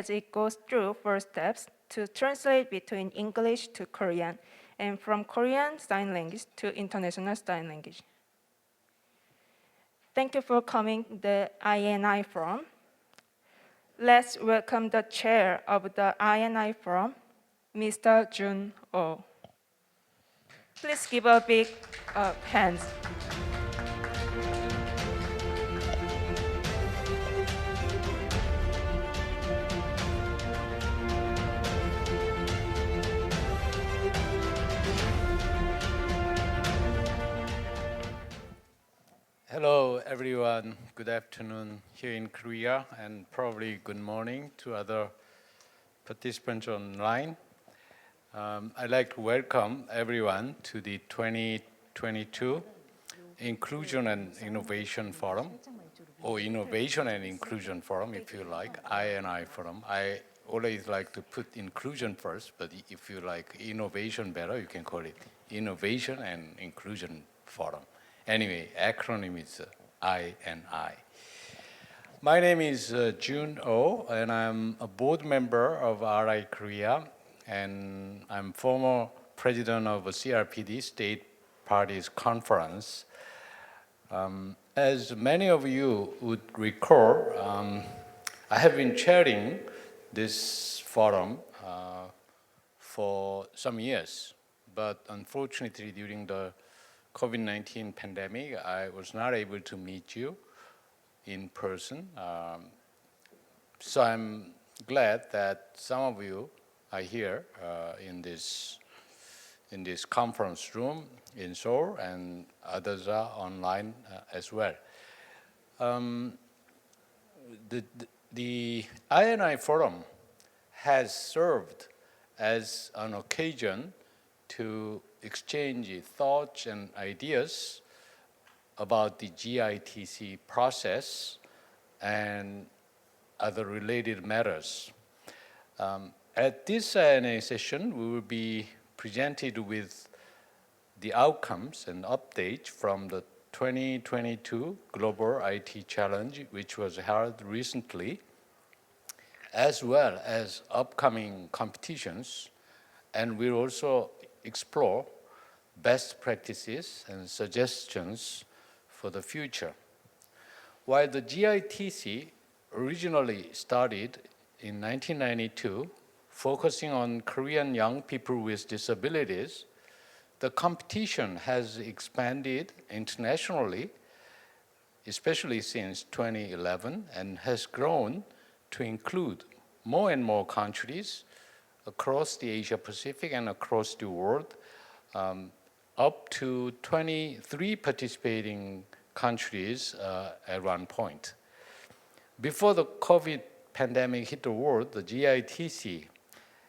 as it goes through 4 steps to translate between English to Korean and from Korean Sign Language to International Sign Language. Thank you for coming to the INI Forum. Let's welcome the chair of the INI Forum, Mr. Jun Oh. Please give a big hands. Hello, everyone. Good afternoon here in Korea, and probably good morning to other participants online. I'd like to welcome everyone to the 2022 Inclusion and Innovation Forum, or Innovation and Inclusion Forum, if you like, INI Forum. I always like to put inclusion first, but if you like innovation better, you can call it Innovation and Inclusion Forum. Anyway, acronym is INI. My name is Jun Oh, and I'm a board member of RI Korea, and I'm former president of a CRPD, State Parties Conference. As many of you would recall, I have been chairing this forum for some years, but unfortunately during the COVID-19 pandemic, I was not able to meet you in person. So I'm glad that some of you are here in this conference room in Seoul, and others are online as well. The INI Forum has served as an occasion to exchange thoughts and ideas about the GITC process and other related matters. At this INA session, we will be presented with the outcomes and updates from the 2022 Global IT Challenge, which was held recently, as well as upcoming competitions, and we'll also explore best practices and suggestions for the future. While the GITC originally started in 1992, focusing on Korean young people with disabilities, the competition has expanded internationally, especially since 2011, and has grown to include more and more countries across the Asia Pacific and across the world, up to 23 participating countries at one point. Before the COVID pandemic hit the world, the GITC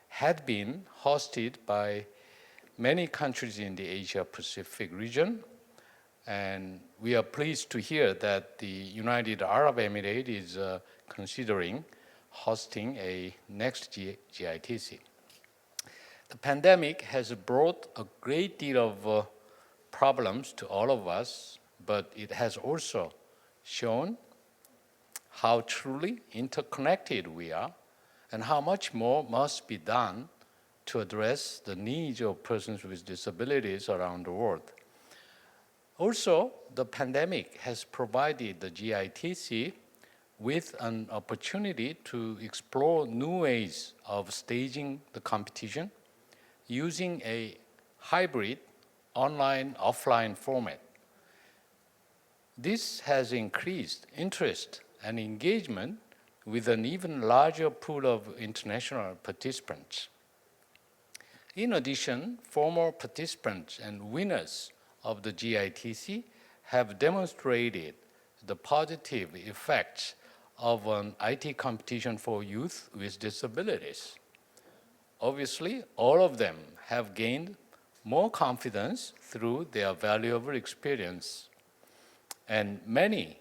had been hosted by many countries in the Asia Pacific region, and we are pleased to hear that the United Arab Emirates is considering hosting a next GITC. The pandemic has brought a great deal of problems to all of us, but it has also shown how truly interconnected we are and how much more must be done to address the needs of persons with disabilities around the world. Also, the pandemic has provided the GITC with an opportunity to explore new ways of staging the competition using a hybrid online-offline format. This has increased interest and engagement with an even larger pool of international participants. In addition, former participants and winners of the GITC have demonstrated the positive effects of an IT competition for youth with disabilities. Obviously, all of them have gained more confidence through their valuable experience, and many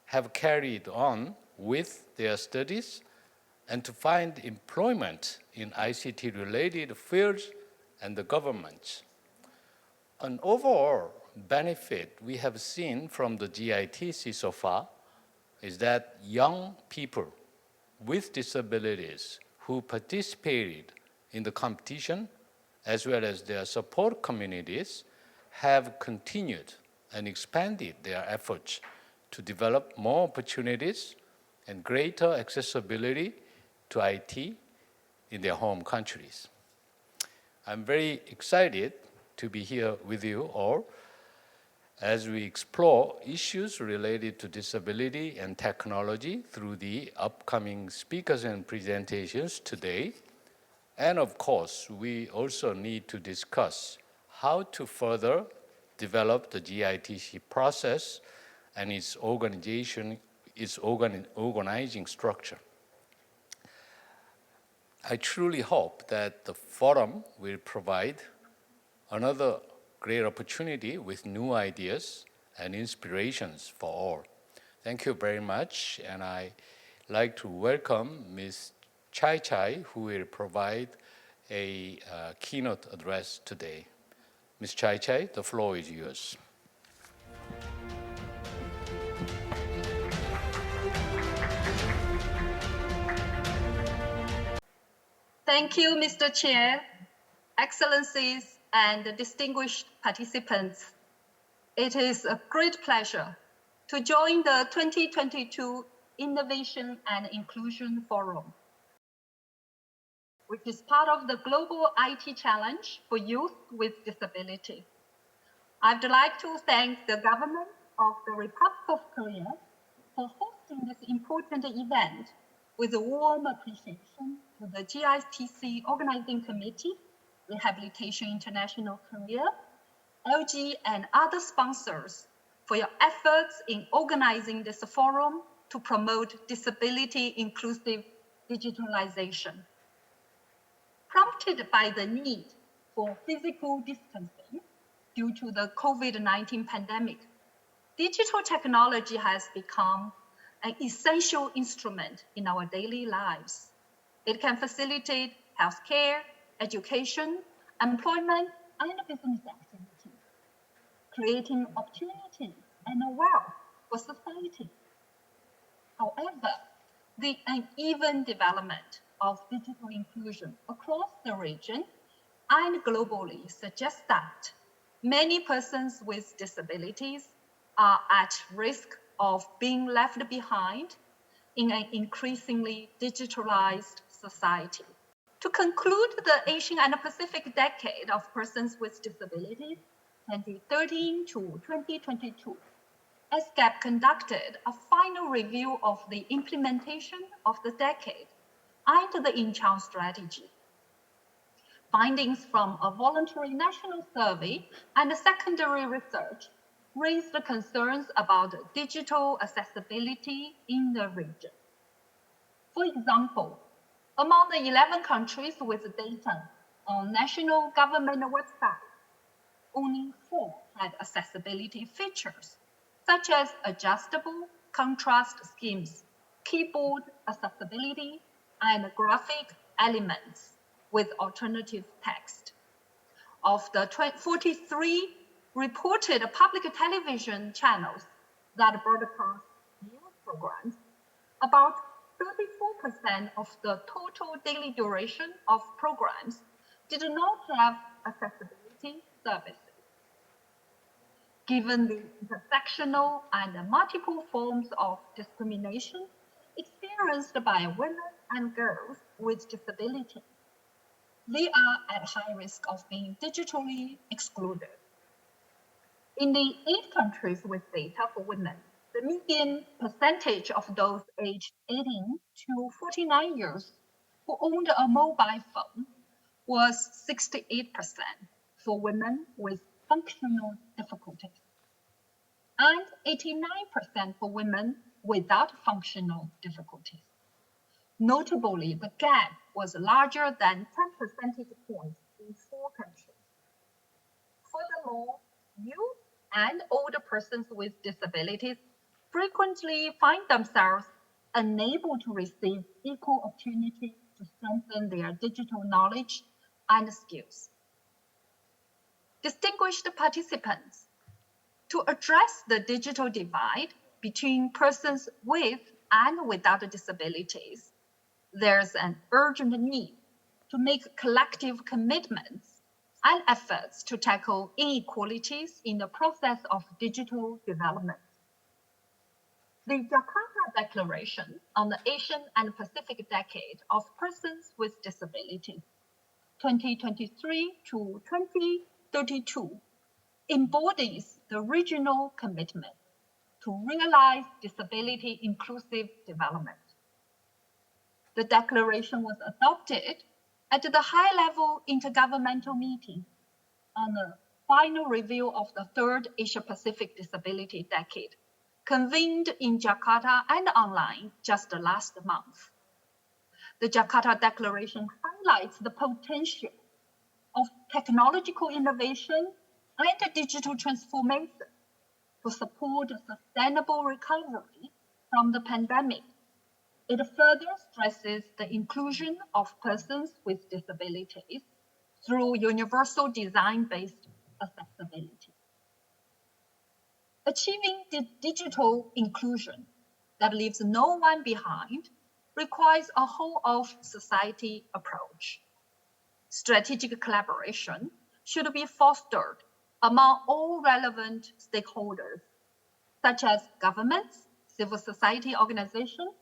have carried on with their studies and to find employment in ICT-related fields and the government. An overall benefit we have seen from the GITC so far is that young people with disabilities who participated in the competition, as well as their support communities, have continued and expanded their efforts to develop more opportunities and greater accessibility to IT in their home countries. I'm very excited to be here with you all as we explore issues related to disability and technology through the upcoming speakers and presentations today. And of course, we also need to discuss how to further develop the GITC process and its organizing structure. I truly hope that the forum will provide another great opportunity with new ideas and inspirations for all. Thank you very much, and I'd like to welcome Ms. Chai Chai, who will provide a keynote address today. Ms. Chai Chai, the floor is yours. Thank you, Mr. Chair, Excellencies, and distinguished participants. It is a great pleasure to join the 2022 Innovation and Inclusion Forum, which is part of the Global IT Challenge for Youth with Disability. I'd like to thank the government of the Republic of Korea for hosting this important event with a warm appreciation to the GITC Organizing Committee, Rehabilitation International Korea, LG, and other sponsors for your efforts in organizing this forum to promote disability-inclusive digitalization. Prompted by the need for physical distancing due to the COVID-19 pandemic, digital technology has become an essential instrument in our daily lives. It can facilitate healthcare, education, employment, and business activity, creating opportunity and wealth for society. However, the uneven development of digital inclusion across the region and globally suggests that many persons with disabilities are at risk of being left behind in an increasingly digitalized society. To conclude the Asian and Pacific Decade of Persons with Disabilities, 2013 to 2022, SGAP conducted a final review of the implementation of the decade and the Incheon strategy. Findings from a voluntary national survey and secondary research raised concerns about digital accessibility in the region. For example, among the 11 countries with data on national government websites, only 4 had accessibility features, such as adjustable contrast schemes, keyboard accessibility, and graphic elements with alternative text. Of the 43 reported public television channels that broadcast news programs, about 34% of the total daily duration of programs did not have accessibility services. Given the intersectional and multiple forms of discrimination experienced by women and girls with disabilities, they are at high risk of being digitally excluded. In the 8 countries with data for women, the median percentage of those aged 18 to 49 years who owned a mobile phone was 68% for women with functional difficulties and 89% for women without functional difficulties. Notably, the gap was larger than 10 percentage points in 4 countries. Furthermore, youth and older persons with disabilities frequently find themselves unable to receive equal opportunity to strengthen their digital knowledge and skills. Distinguished participants, to address the digital divide between persons with and without disabilities, there's an urgent need to make collective commitments and efforts to tackle inequalities in the process of digital development. The Jakarta Declaration on the Asian and Pacific Decade of Persons with Disabilities, 2023 to 2032, embodies the regional commitment to realize disability inclusive development. The declaration was adopted at the high-level intergovernmental meeting on the final review of the third Asia-Pacific Disability Decade, convened in Jakarta and online just last month. The Jakarta Declaration highlights the potential of technological innovation and digital transformation to support sustainable recovery from the pandemic. It further stresses the inclusion of persons with disabilities through universal design-based accessibility. Achieving the digital inclusion that leaves no one behind requires a whole of society approach. Strategic collaboration should be fostered among all relevant stakeholders, such as governments, civil society organizations,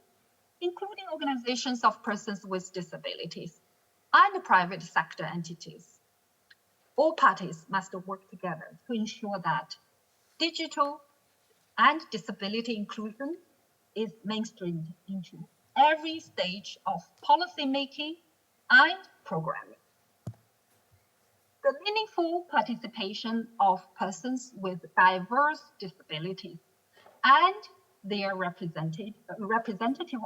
including organizations of persons with disabilities, and private sector entities. All parties must work together to ensure that digital and disability inclusion is mainstreamed into every stage of policy making and programming. The meaningful participation of persons with diverse disabilities and their representative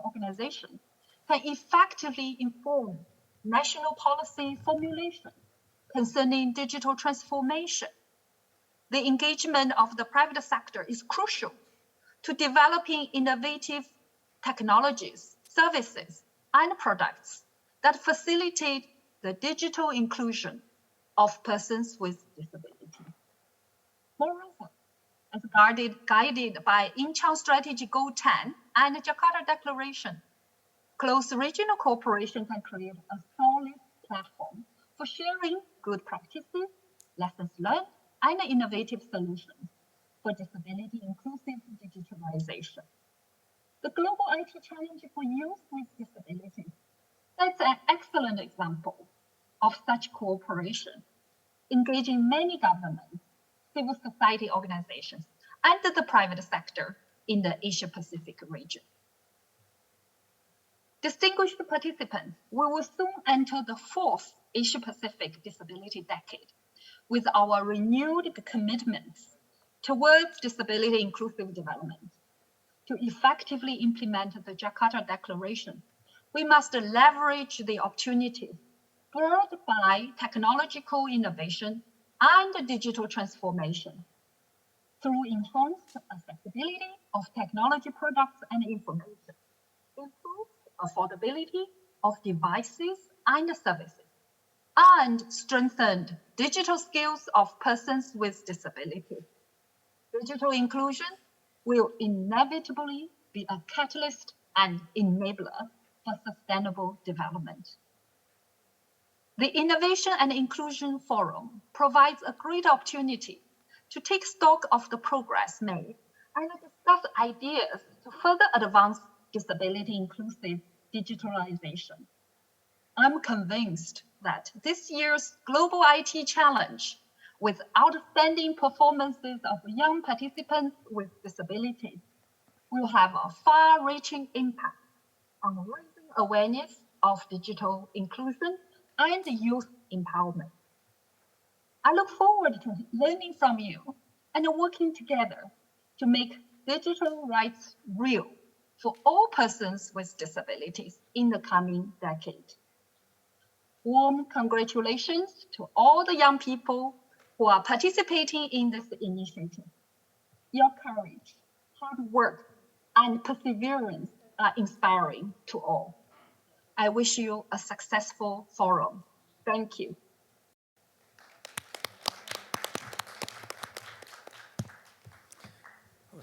organizations can effectively inform national policy formulation concerning digital transformation. The engagement of the private sector is crucial to developing innovative technologies, services, and products that facilitate the digital inclusion of persons with disabilities. Moreover, as guided by Incheon Strategy Goal 10 and the Jakarta Declaration, close regional cooperation can create a solid platform for sharing good practices, lessons learned, and innovative solutions for disability inclusive digitalization. The Global IT Challenge for Youth with Disabilities, that's an excellent example of such cooperation, engaging many governments, civil society organizations, and the private sector in the Asia-Pacific region. Distinguished participants, we will soon enter the fourth Asia-Pacific Disability Decade with our renewed commitments towards disability inclusive development. To effectively implement the Jakarta Declaration, we must leverage the opportunities brought by technological innovation and digital transformation through enhanced accessibility of technology products and information, improved affordability of devices and services, and strengthened digital skills of persons with disabilities. Digital inclusion will inevitably be a catalyst and enabler for sustainable development. The Innovation and Inclusion Forum provides a great opportunity to take stock of the progress made and discuss ideas to further advance disability inclusive digitalization. I'm convinced that this year's Global IT Challenge, with outstanding performances of young participants with disabilities, will have a far-reaching impact on raising awareness of digital inclusion and youth empowerment. I look forward to learning from you and working together to make digital rights real for all persons with disabilities in the coming decade. Warm congratulations to all the young people who are participating in this initiative. Your courage, hard work, and perseverance are inspiring to all. I wish you a successful forum. Thank you.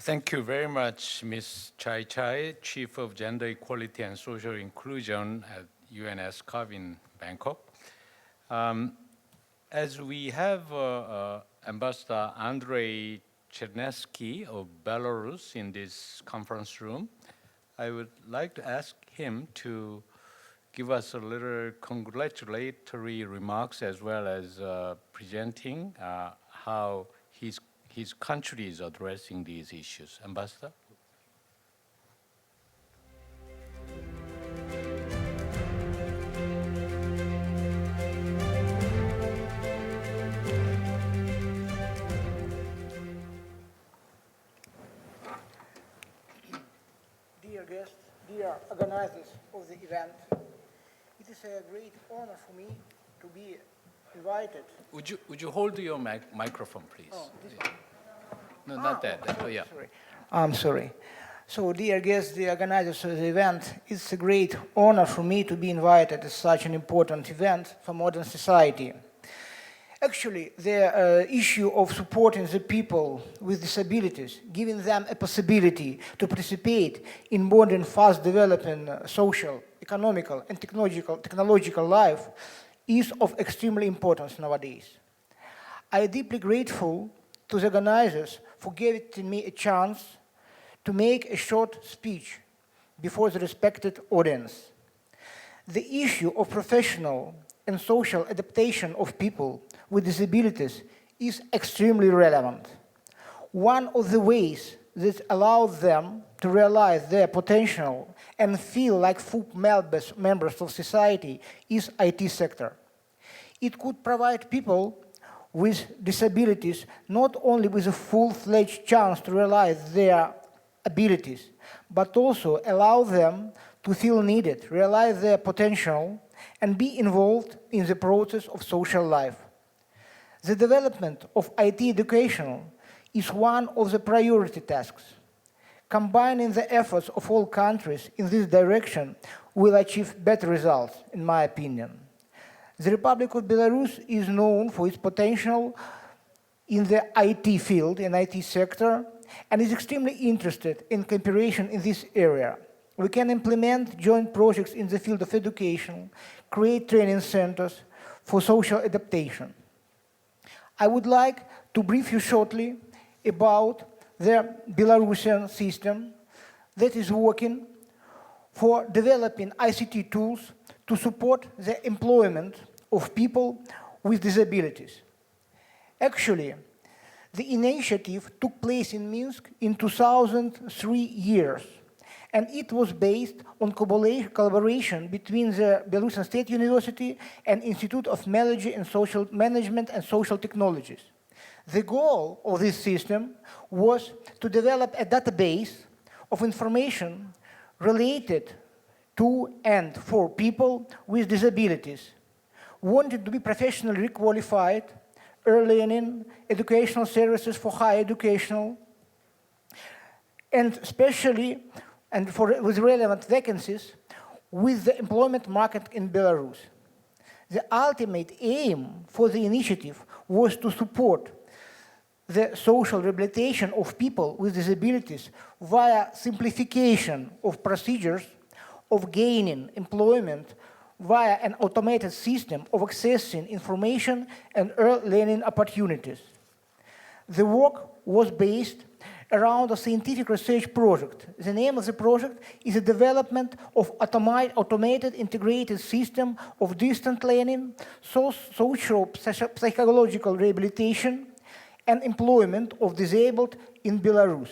Thank you very much, Ms. Chai Chai, Chief of Gender Equality and Social Inclusion at UNESCOV in Bangkok. As we have Ambassador Andrei Chernesky of Belarus in this conference room, I would like to ask him to give us a little congratulatory remarks as well as presenting how his country is addressing these issues. Ambassador? Dear guests, dear organizers of the event, it is a great honor for me to be invited. Would you hold your microphone, please? Oh, this one. No, not that. Oh, yeah. Sorry. I'm sorry. So, dear guests, the organizers of the event, it's a great honor for me to be invited to such an important event for modern society. Actually, the issue of supporting the people with disabilities, giving them a possibility to participate in modern, fast-developing social, economical, and technological life is of extremely importance nowadays. I am deeply grateful to the organizers for giving me a chance to make a short speech before the respected audience. The issue of professional and social adaptation of people with disabilities is extremely relevant. One of the ways that allows them to realize their potential and feel like full members of society is IT sector. It could provide people with disabilities not only with a full-fledged chance to realize their abilities, but also allow them to feel needed, realize their potential, and be involved in the process of social life. The development of IT education is one of the priority tasks. Combining the efforts of all countries in this direction will achieve better results, in my opinion. The Republic of Belarus is known for its potential in the IT field, in IT sector, and is extremely interested in cooperation in this area. We can implement joint projects in the field of education, create training centers for social adaptation. I would like to brief you shortly about the Belarusian system that is working for developing ICT tools to support the employment of people with disabilities. Actually, the initiative took place in Minsk in 2003, and it was based on collaboration between the Belarusian State University and Institute of Social Management and Social Technologies. The goal of this system was to develop a database of information related to and for people with disabilities, wanted to be professionally qualified, early learning, educational services for higher educational, and especially with relevant vacancies with the employment market in Belarus. The ultimate aim for the initiative was to support the social rehabilitation of people with disabilities via simplification of procedures of gaining employment via an automated system of accessing information and early learning opportunities. The work was based around a scientific research project. The name of the project is the development of automated integrated system of distant learning, social psychological rehabilitation, and employment of disabled in Belarus.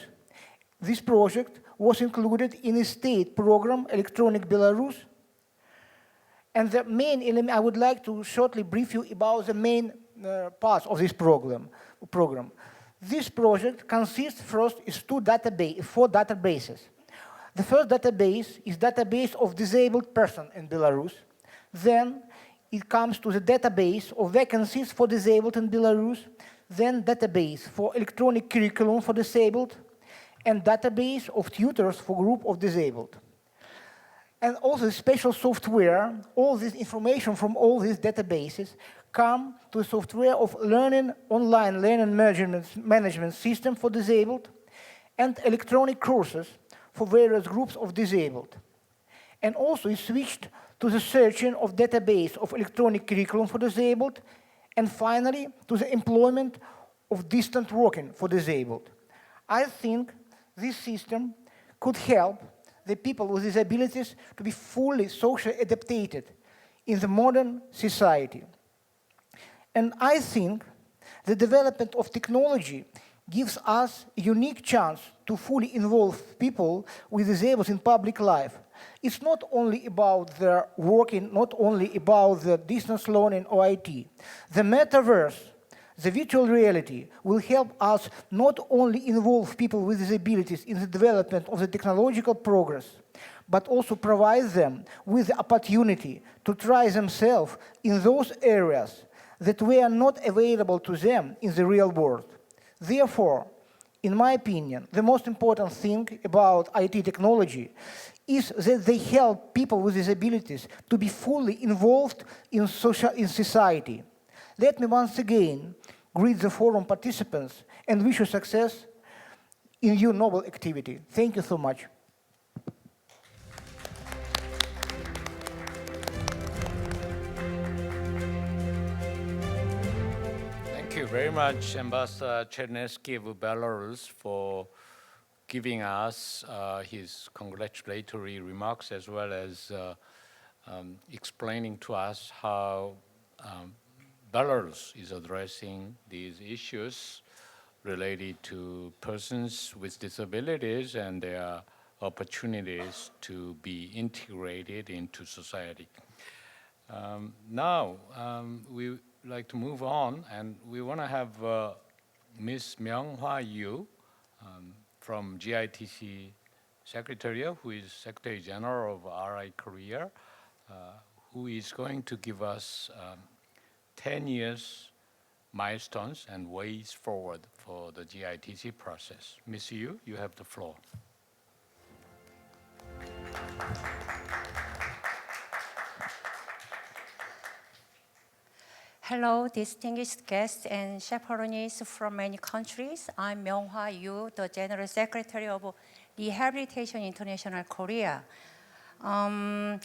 This project was included in a state program, Electronic Belarus. And the main element, I would like to shortly brief you about the main parts of this program. This project consists first is four databases. The first database is database of disabled person in Belarus. Then it comes to the database of vacancies for disabled in Belarus. Then database for electronic curriculum for disabled, and database of tutors for group of disabled. And also special software, all this information from all these databases come to the software of online learning management system for disabled, and electronic courses for various groups of disabled. And also it switched to the searching of database of electronic curriculum for disabled, and finally to the employment of distant working for disabled. I think this system could help the people with disabilities to be fully socially adapted in the modern society. And I think the development of technology gives us a unique chance to fully involve people with disabilities in public life. It's not only about their working, not only about the distance learning or IT. The metaverse, the virtual reality, will help us not only involve people with disabilities in the development of the technological progress, but also provide them with the opportunity to try themselves in those areas that were not available to them in the real world. Therefore, in my opinion, the most important thing about IT technology is that they help people with disabilities to be fully involved in society. Let me once again greet the forum participants and wish you success in your noble activity. Thank you so much. Thank you very much, Ambassador Chernesky of Belarus, for giving us his congratulatory remarks, as well as explaining to us how Belarus is addressing these issues related to persons with disabilities and their opportunities to be integrated into society. Now, we like to move on, and we want to have Ms. Myung-Hwa Yu from GITC Secretariat, who is Secretary General of RI Korea, who is going to give us 10 years milestones and ways forward for the GITC process. Ms. Yu, you have the floor. Hello, distinguished guests and chaperones from many countries. I'm Myung-Hwa Yu, the General Secretary of Rehabilitation International Korea. I'm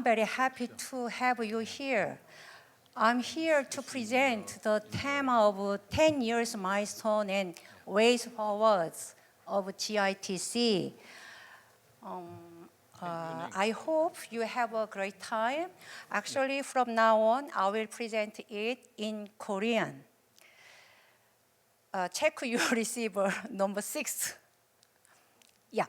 very happy to have you here. I'm here to present the theme of 10 years milestone and ways forward of GITC. I hope you have a great time. Actually, from now on, I will present it in Korean. Check your receiver, number 6. Yeah.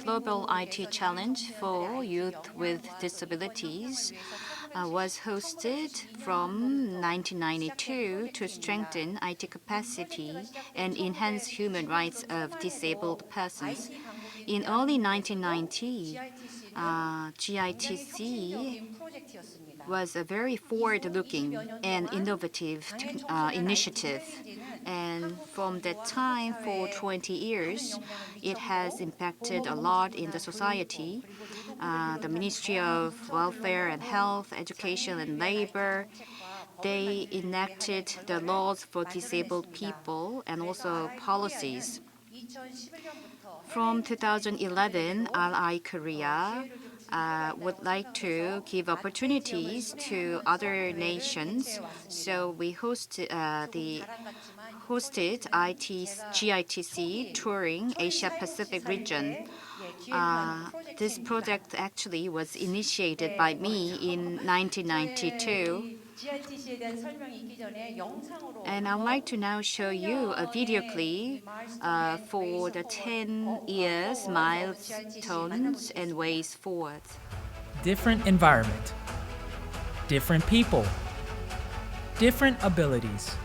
Global IT Challenge for Youth with Disabilities was hosted from 1992 to strengthen IT capacity and enhance human rights of disabled persons. In early 1990, GITC was a very forward-looking and innovative initiative. And from that time, for 20 years, it has impacted a lot in the society. The Ministry of Welfare and Health, Education and Labor, they enacted the laws for disabled people and also policies. From 2011, RI Korea would like to give opportunities to other nations. So we hosted GITC touring Asia Pacific region. This project actually was initiated by me in 1992. And I'd like to now show you a video clip for the 10 years milestones and ways forward. Different environment, different people, different abilities.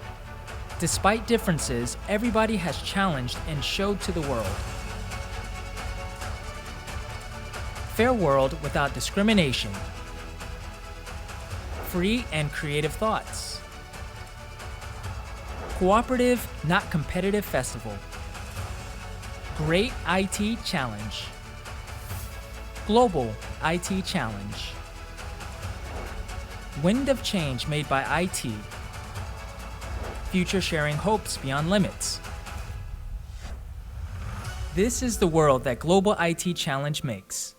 Despite differences, everybody has challenged and showed to the world. Fair world without discrimination. Free and creative thoughts. Cooperative, not competitive festival. Great IT challenge. Global IT challenge. wind of change made by IT, future sharing hopes beyond limits. This is the world that Global IT Challenge makes.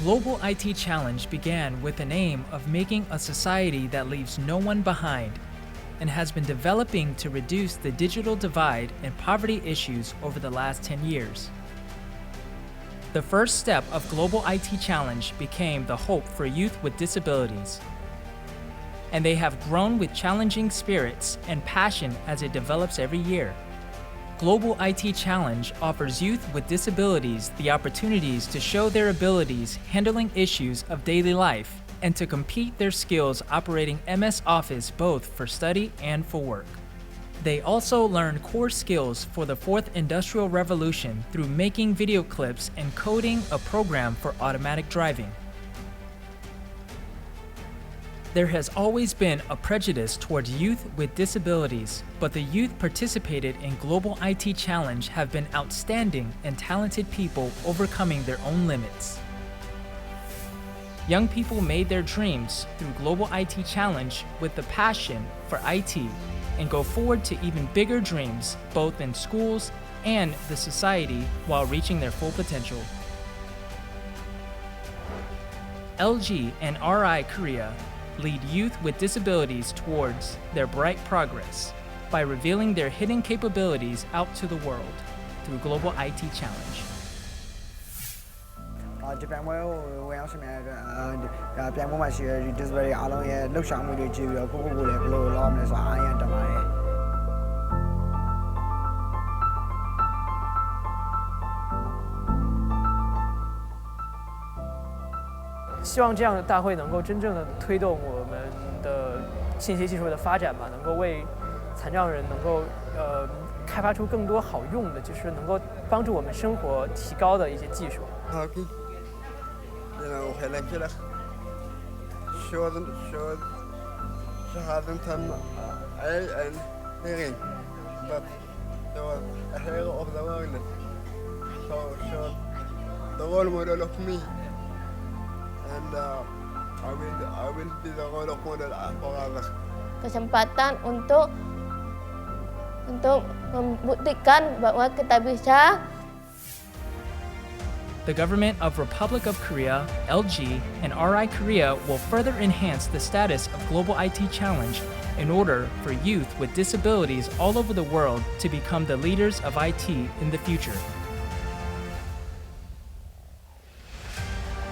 Global IT Challenge began with an aim of making a society that leaves no one behind and has been developing to reduce the digital divide and poverty issues over the last 10 years. The first step of Global IT Challenge became the Hope for Youth with Disabilities. And they have grown with challenging spirits and passion as it develops every year. Global IT Challenge offers youth with disabilities the opportunities to show their abilities handling issues of daily life and to compete their skills operating MS Office both for study and for work. They also learn core skills for the fourth industrial revolution through making video clips and coding a program for automatic driving. There has always been a prejudice towards youth with disabilities, but the youth participated in Global IT Challenge have been outstanding and talented people overcoming their own limits. Young people made their dreams through Global IT Challenge with the passion for IT and go forward to even bigger dreams, both in schools and the society, while reaching their full potential. LG and RI Korea lead youth with disabilities towards their bright progress by revealing their hidden capabilities out to the world through Global IT Challenge. "希望这样的大会能够真正的推动我们的信息技术的发展吧，能够为残障人能够开发出更多好用的，就是能够帮助我们生活提高的一些技术。And I will be the role model for others. Kesempatan untuk membuktikan bahwa kita bisa. The government of Republic of Korea, LG, and RI Korea will further enhance the status of Global IT Challenge in order for youth with disabilities all over the world to become the leaders of IT in the future.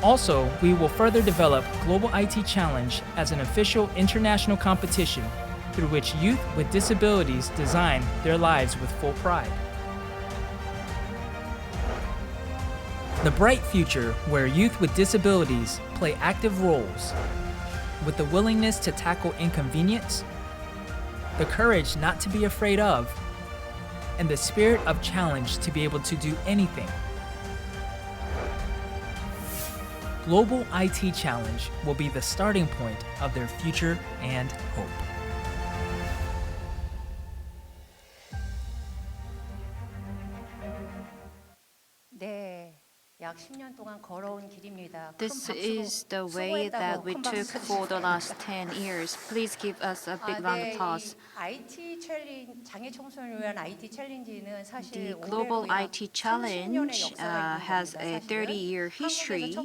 Also, we will further develop Global IT Challenge as an official international competition through which youth with disabilities design their lives with full pride. The bright future where youth with disabilities play active roles, with the willingness to tackle inconvenience, the courage not to be afraid of, and the spirit of challenge to be able to do anything. Global IT Challenge will be the starting point of their future and hope. This is the way that we took for the last 10 years. Please give us a big round of applause. The Global IT Challenge has a 30-year history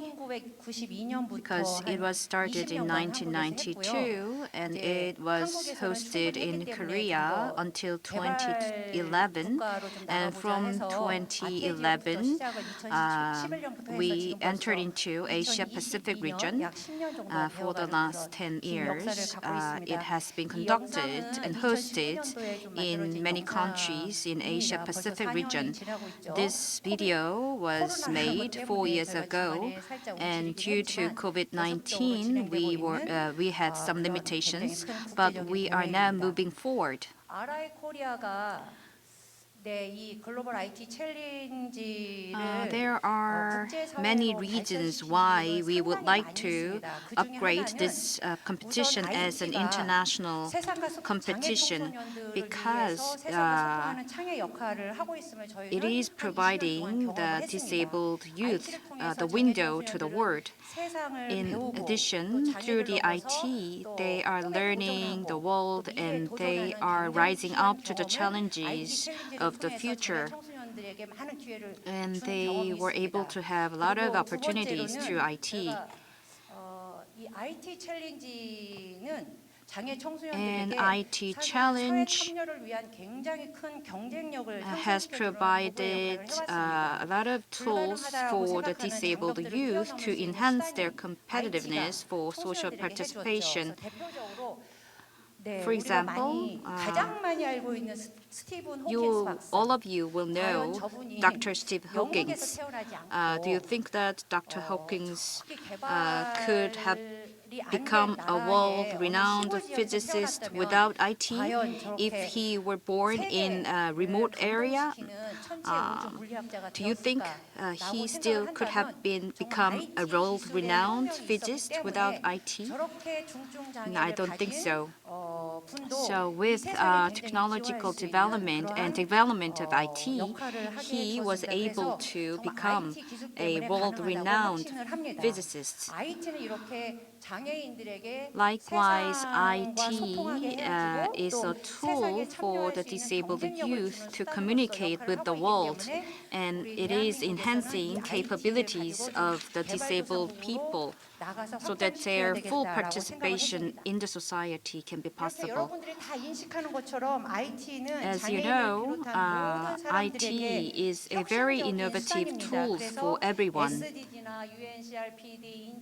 because it was started in 1992 and it was hosted in Korea until 2011. And from 2011, we entered into Asia Pacific region for the last 10 years. It has been conducted and hosted in many countries in Asia Pacific region. This video was made 4 years ago, and due to COVID-19, we had some limitations, but we are now moving forward. There are many reasons why we would like to upgrade this competition as an international competition, because it is providing the disabled youth the window to the world. In addition, through the IT, they are learning the world and they are rising up to the challenges of the future. And they were able to have a lot of opportunities through IT. And IT Challenge has provided a lot of tools for the disabled youth to enhance their competitiveness for social participation. For example, all of you will know Dr. Steve Hawkins. Do you think that Dr. Hawkins could have become a world-renowned physicist without IT if he were born in a remote area? Do you think he still could have become a world-renowned physicist without IT? No, I don't think so. So with technological development and development of IT, he was able to become a world-renowned physicist. Likewise, IT is a tool for the disabled youth to communicate with the world, and it is enhancing capabilities of the disabled people so that their full participation in the society can be possible. As you know, IT is a very innovative tool for everyone.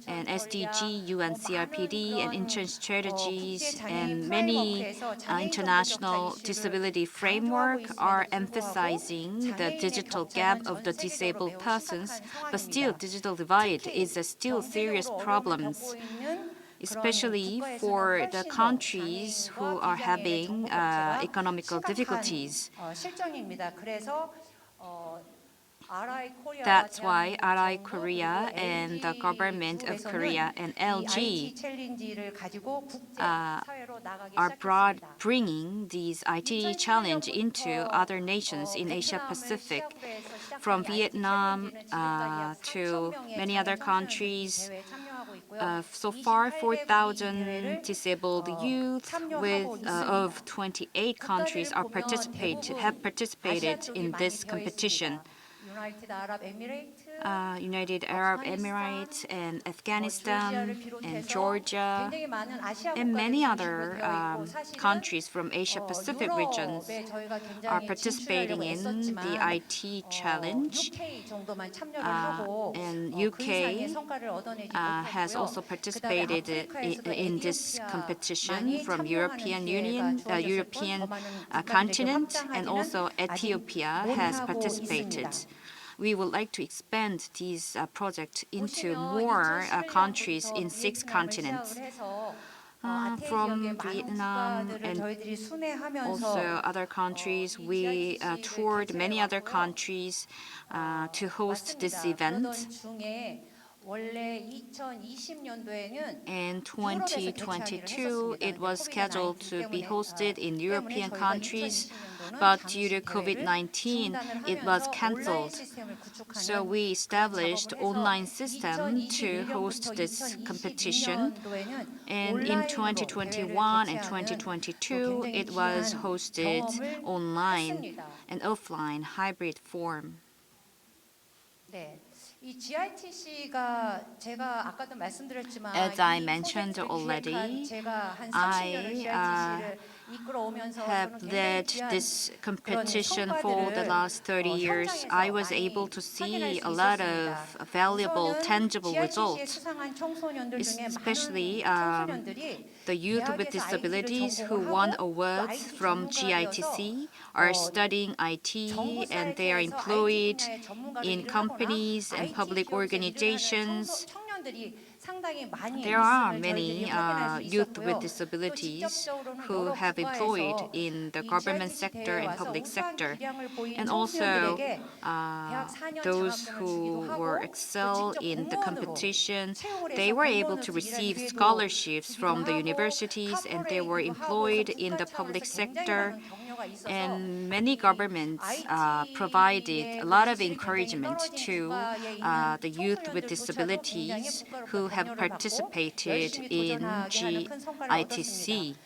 And SDG, UNCRPD, and Incheon strategies, and many international disability framework are emphasizing the digital gap of the disabled persons, but still digital divide is a still serious problem, especially for the countries who are having economical difficulties. That's why InI Korea and the government of Korea and LG are bringing these IT challenge into other nations in Asia Pacific, from Vietnam to many other countries. So far, 4,000 disabled youth of 28 countries have participated in this competition. United Arab Emirates and Afghanistan and Georgia and many other countries from Asia Pacific regions are participating in the IT challenge. And UK has also participated in this competition from European Union, European continent, and also Ethiopia has participated. We would like to expand these projects into more countries in 6 continents. From Vietnam and also other countries, we toured many other countries to host this event. In 2022, it was scheduled to be hosted in European countries, but due to COVID-19, it was cancelled. So we established online system to host this competition. And in 2021 and 2022, it was hosted online and offline hybrid form. As I mentioned already, I have led this competition for the last 30 years. I was able to see a lot of valuable, tangible results, especially the youth with disabilities who won awards from GITC are studying IT, and they are employed in companies and public organizations. There are many youth with disabilities who have employed in the government sector and public sector, and also those who were excel in the competition. They were able to receive scholarships from the universities, and they were employed in the public sector. And many governments provided a lot of encouragement to the youth with disabilities who have participated in GITC.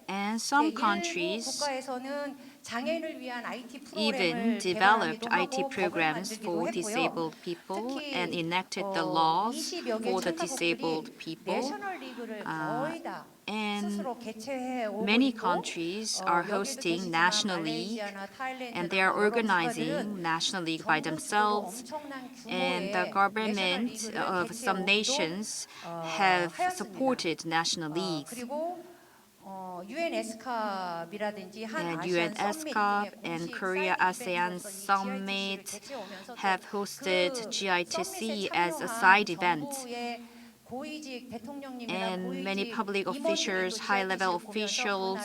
And some countries even developed IT programs for disabled people and enacted the laws for the disabled people. And many countries are hosting National League, and they are organizing National League by themselves. And the government of some nations have supported National Leagues. And UN ESCAP and Korea ASEAN Summit have hosted GITC as a side event. And many public officials, high-level officials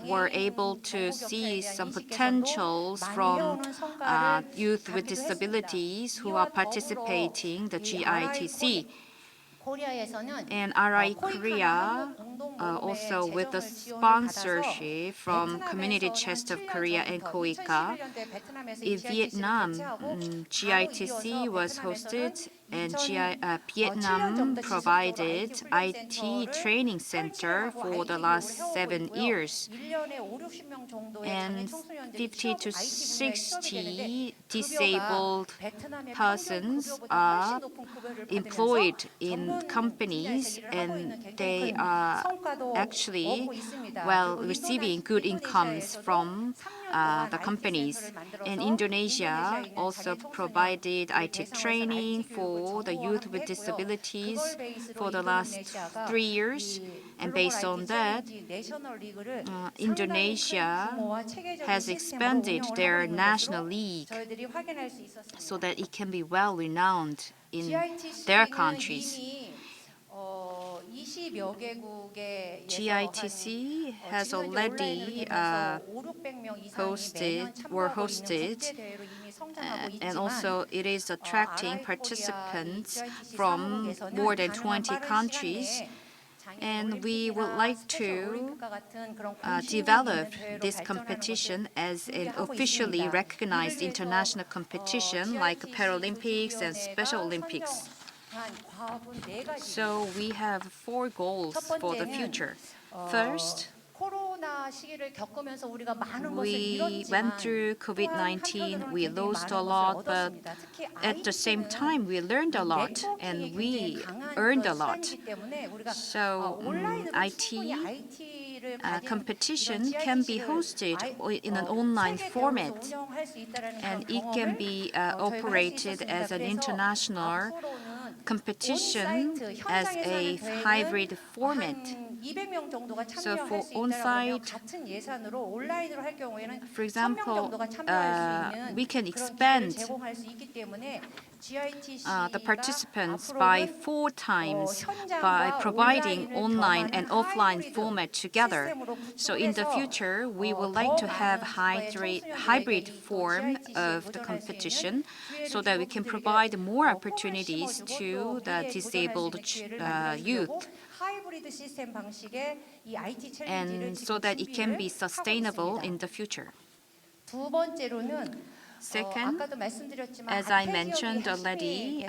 were able to see some potentials from youth with disabilities who are participating in the GITC. And RI Korea, also with the sponsorship from Community Chest of Korea and KOICA, in Vietnam, GITC was hosted, and Vietnam provided IT training center for the last 7 years. And 50 to 60 disabled persons are employed in companies, and they are actually receiving good incomes from the companies. And Indonesia also provided IT training for the youth with disabilities for the last 3 years. And based on that, Indonesia has expanded their national league so that it can be well renowned in their countries. GITC has already hosted, and also it is attracting participants from more than 20 countries. And we would like to develop this competition as an officially recognized international competition like Paralympics and Special Olympics. So we have 4 goals for the future. First, we went through COVID-19, we lost a lot, but at the same time, we learned a lot and we earned a lot. So IT competition can be hosted in an online format, and it can be operated as an international competition as a hybrid format. So for on-site, for example, we can expand the participants by 4 times by providing online and offline format together. So in the future, we would like to have hybrid form of the competition so that we can provide more opportunities to the disabled youth, and so that it can be sustainable in the future. Second, as I mentioned already,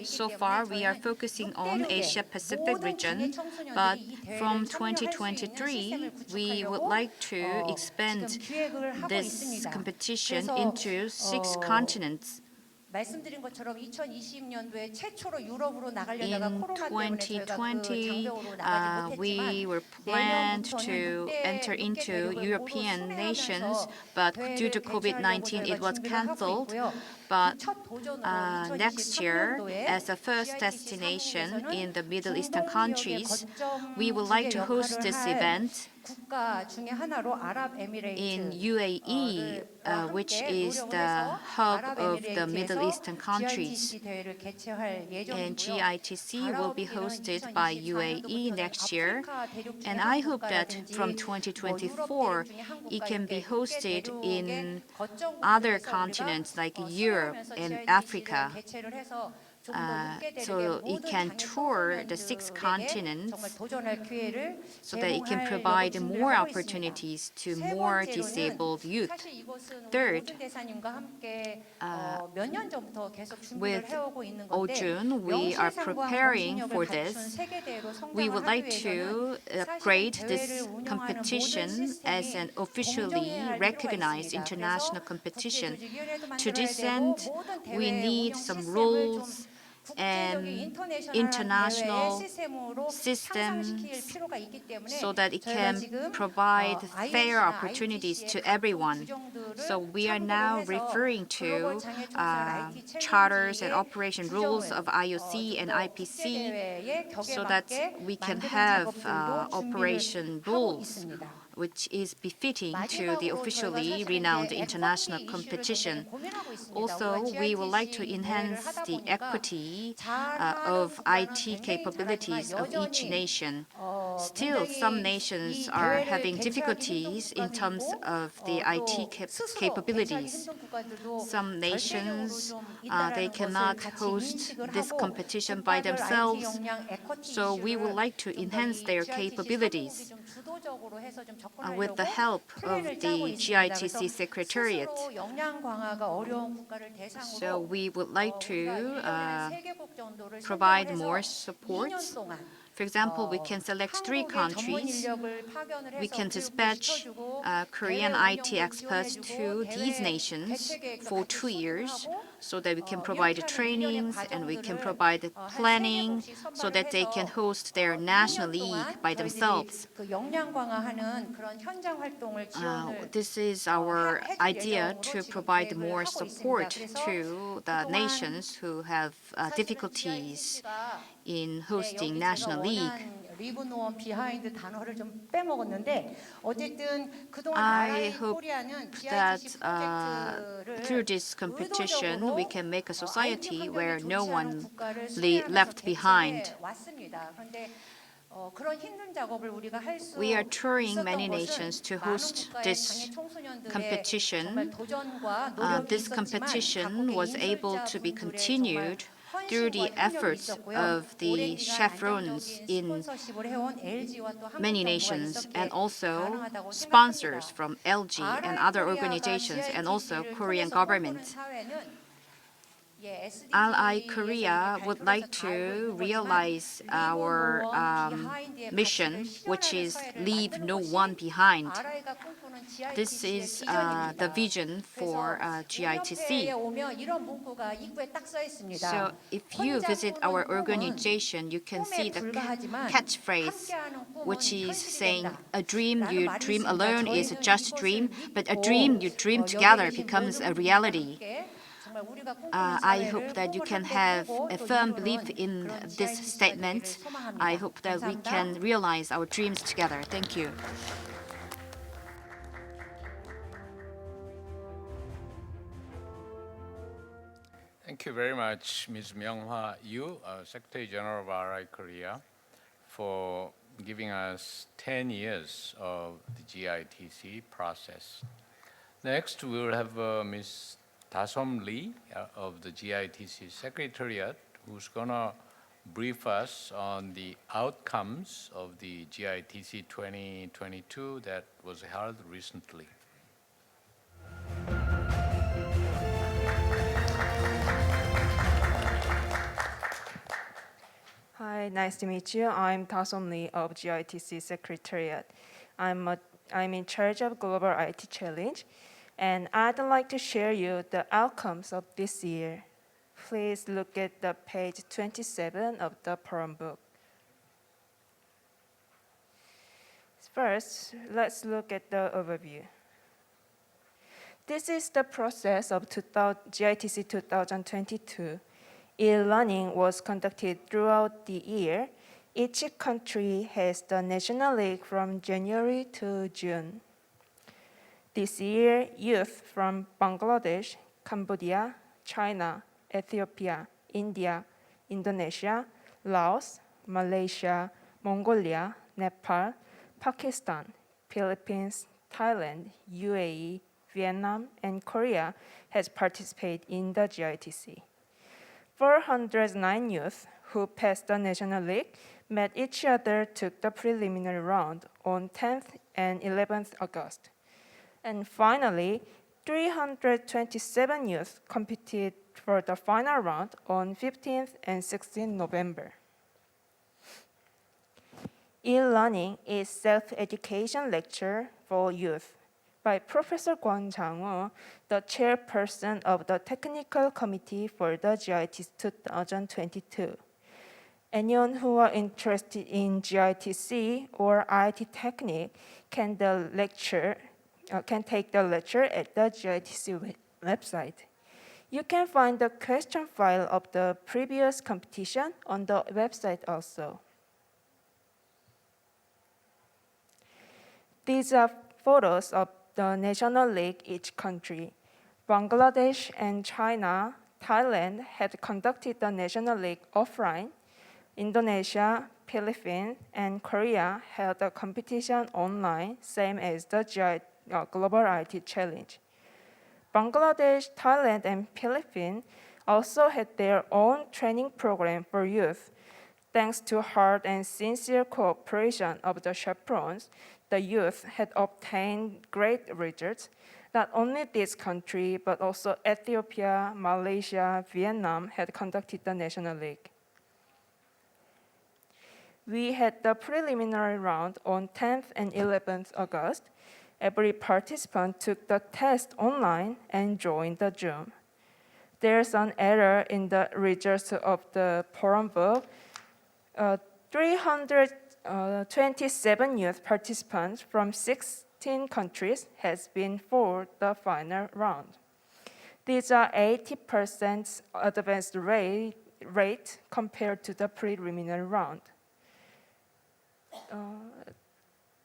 so far we are focusing on Asia Pacific region, but from 2023 we would like to expand this competition into 6 continents. In 2020, we were planned to enter into European nations, but due to COVID-19, it was cancelled. But next year, as a first destination in the Middle Eastern countries, we would like to host this event in UAE, which is the hub of the Middle Eastern countries. And GITC will be hosted by UAE next year. And I hope that from 2024, it can be hosted in other continents like Europe and Africa. So it can tour the 6 continents so that it can provide more opportunities to more disabled youth. Third, with Ojun, we are preparing for this. We would like to upgrade this competition as an officially recognized international competition. To this end, we need some rules and international systems so that it can provide fair opportunities to everyone. So we are now referring to charters and operation rules of IOC and IPC so that we can have operation rules which is befitting to the officially renowned international competition. Also, we would like to enhance the equity of IT capabilities of each nation. Still, some nations are having difficulties in terms of the IT capabilities. Some nations, they cannot host this competition by themselves, so we would like to enhance their capabilities with the help of the GITC Secretariat. So we would like to provide more support. For example, we can select 3 countries. We can dispatch Korean IT experts to these nations for 2 years so that we can provide trainings and we can provide planning so that they can host their national league by themselves. This is our idea to provide more support to the nations who have difficulties in hosting national league. I hope that through this competition, we can make a society where no one left behind. We are touring many nations to host this competition. This competition was able to be continued through the efforts of the chevrons in many nations and also sponsors from LG and other organizations and also Korean government. InI Korea would like to realize our mission, which is leave no one behind. This is the vision for GITC. So if you visit our organization, you can see the catchphrase, which is saying, "A dream you dream alone is just a dream, but a dream you dream together becomes a reality." I hope that you can have a firm belief in this statement. I hope that we can realize our dreams together. Thank you. Thank you very much, Ms. Myung-hwa Yu, Secretary General of InI Korea, for giving us 10 years of the GITC process. Next, we will have Ms. Da-som Lee of the GITC Secretariat, who's going to brief us on the outcomes of the GITC 2022 that was held recently. Hi, nice to meet you. I'm Da-som Lee of GITC Secretariat. I'm in charge of Global IT Challenge, and I'd like to share you the outcomes of this year. Please look at the page 27 of the forum book. First, let's look at the overview. This is the process of GITC 2022. E-learning was conducted throughout the year. Each country has the National League from January to June. This year, youth from Bangladesh, Cambodia, China, Ethiopia, India, Indonesia, Laos, Malaysia, Mongolia, Nepal, Pakistan, Philippines, Thailand, UAE, Vietnam, and Korea has participated in the GITC. 409 youth who passed the National League met each other, took the preliminary round on 10th and 11th August. And finally, 327 youth competed for the final round on 15th and 16th November. E-learning is self-education lecture for youth by Professor Kwon Jang-woo, the chairperson of the technical committee for the GITC 2022. Anyone who are interested in GITC or IT technique can take the lecture at the GITC website. You can find the question file of the previous competition on the website also. These are photos of the National League each country. Bangladesh and China, Thailand had conducted the National League offline. Indonesia, Philippines, and Korea held the competition online, same as the Global IT Challenge. Bangladesh, Thailand, and Philippines also had their own training program for youth. Thanks to hard and sincere cooperation of the chaperones, the youth had obtained great results. Not only this country, but also Ethiopia, Malaysia, Vietnam had conducted the National League. We had the preliminary round on 10th and 11th August. Every participant took the test online and joined the Zoom. There's an error in the results of the forum book. 327 youth participants from 16 countries has been for the final round. These are 80% advanced rate compared to the preliminary round.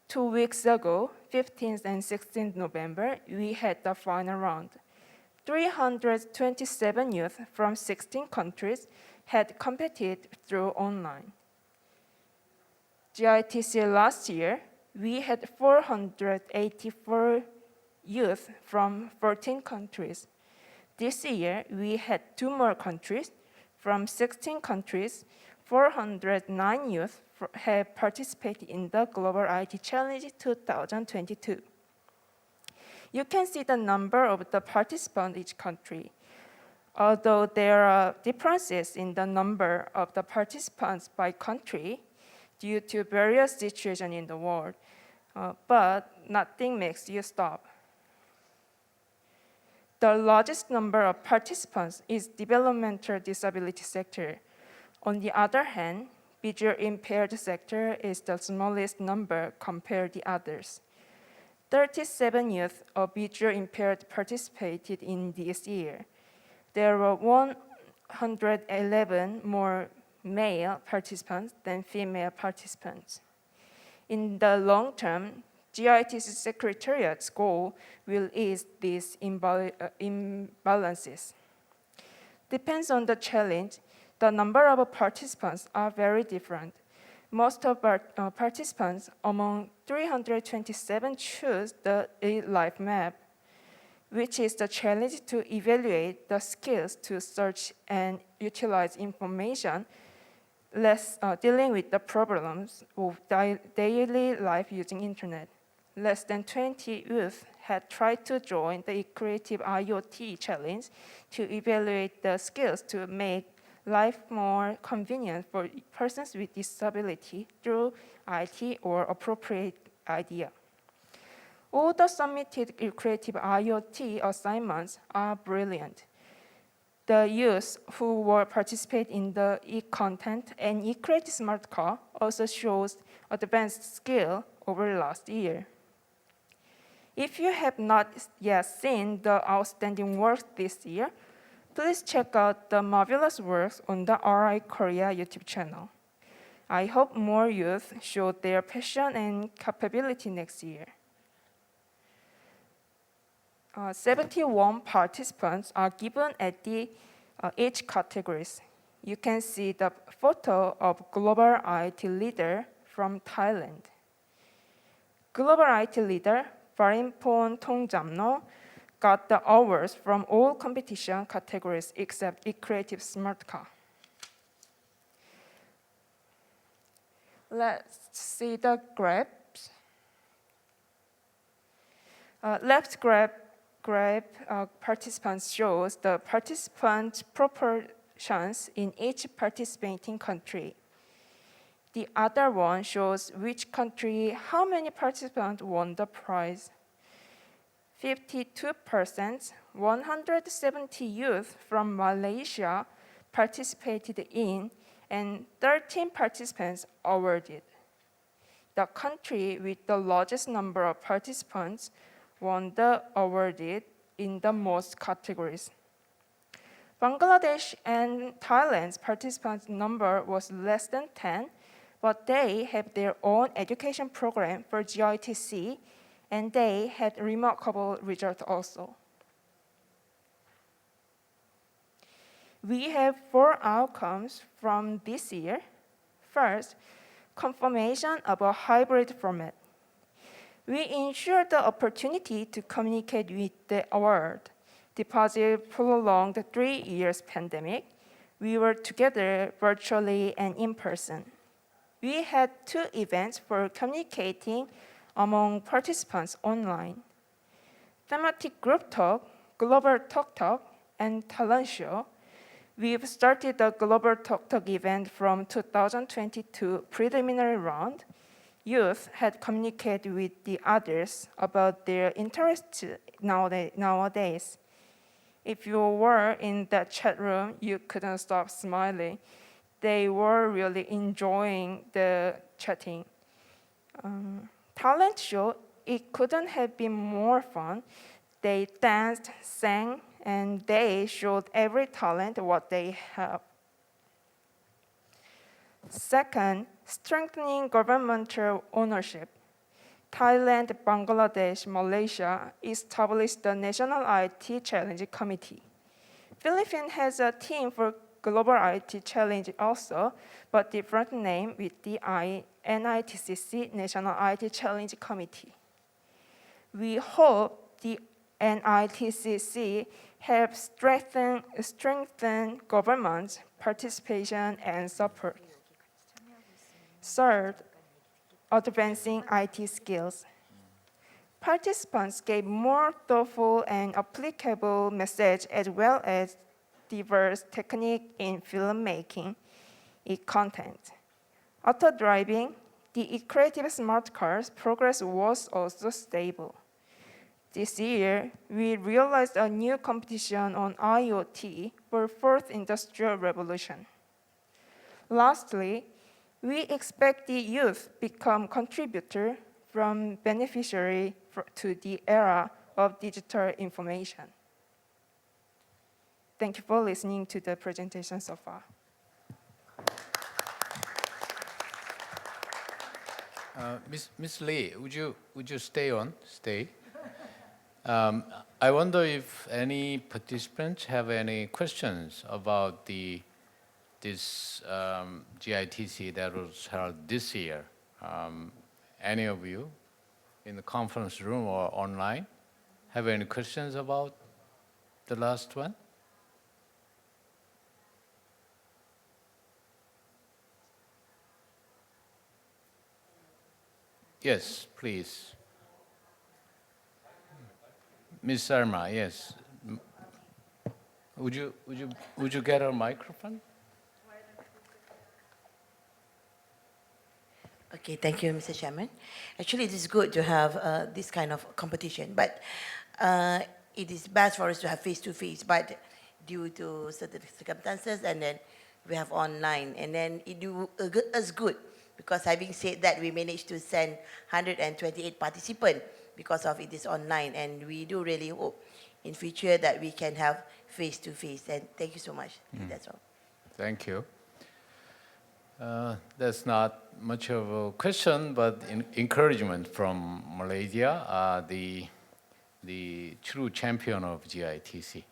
2 weeks ago, 15th and 16th November, we had the final round. 327 youth from 16 countries had competed through online. GITC last year, we had 484 youth from 14 countries. This year, we had 2 more countries. From 16 countries, 409 youth have participated in the Global IT Challenge 2022. You can see the number of the participants in each country. Although there are differences in the number of the participants by country due to various situations in the world, but nothing makes you stop. The largest number of participants is developmental disability sector. On the other hand, visual impaired sector is the smallest number compared to others. 37 youth of visual impaired participated in this year. There were 111 more male participants than female participants. In the long term, GITC Secretariat's goal will ease these imbalances. Depends on the challenge, the number of participants are very different. Most of our participants among 327 choose the life map, which is the challenge to evaluate the skills to search and utilize information, dealing with the problems of daily life using internet. Less than 20 youth had tried to join the Creative IoT challenge to evaluate the skills to make life more convenient for persons with disability through IT or appropriate idea. All the submitted Creative IoT assignments are brilliant. The youth who will participate in the e-content and e-creative smart car also shows advanced skill over last year. If you have not yet seen the outstanding works this year, please check out the marvelous works on the RI Korea YouTube channel. I hope more youth show their passion and capability next year. 71 participants are given at the each categories. You can see the photo of global IT leader from Thailand. Global IT leader Varimpon Thongjamno got the awards from all competition categories except eCreative Smart Car. Let's see the graphs. Left graph participants shows the participant proportions in each participating country. The other one shows which country, how many participants won the prize. 52%, 170 youth from Malaysia participated in, and 13 participants awarded. The country with the largest number of participants won the awarded in the most categories. Bangladesh and Thailand's participant number was less than 10, but they have their own education program for GITC, and they had remarkable results also. We have 4 outcomes from this year. First, confirmation of a hybrid format. We ensured the opportunity to communicate with the world. Despite prolonged 3 years pandemic, we were together virtually and in person. We had 2 events for communicating among participants online. Thematic group talk, global talk, and talent show. We've started the global talk event from 2022 preliminary round. Youth had communicated with the others about their interests nowadays. If you were in that chat room, you couldn't stop smiling. They were really enjoying the chatting. Talent show, it couldn't have been more fun. They danced, sang, and they showed every talent what they have. Second, strengthening governmental ownership. Thailand, Bangladesh, Malaysia established the National IT Challenge Committee. Philippines has a team for Global IT Challenge also, but different name with the NITCC, National IT Challenge Committee. We hope the NITCC helps strengthen government participation and support. Third, advancing IT skills. Participants gave more thoughtful and applicable message as well as diverse technique in filmmaking, e-content. Auto driving, the creative smart cars progress was also stable. This year, we realized a new competition on IoT for fourth industrial revolution. Lastly, we expect the youth become contributor from beneficiary to the era of digital information. Thank you for listening to the presentation so far. Ms. Lee, would you stay? I wonder if any participants have any questions about this GITC that was held this year. Any of you in the conference room or online have any questions about the last one? Yes, please. Ms. Sarma, yes. Would you get a microphone? Okay, thank you, Mr. Chairman. Actually, it is good to have this kind of competition, but it is best for us to have face-to-face, but due to certain circumstances, and then we have online, and then it do us good, because having said that, we managed to send 128 participants because of it is online, and we do really hope in future that we can have face-to-face. And thank you so much. That's all. Thank you. That's not much of a question, but encouragement from Malaysia, the true champion of GITC.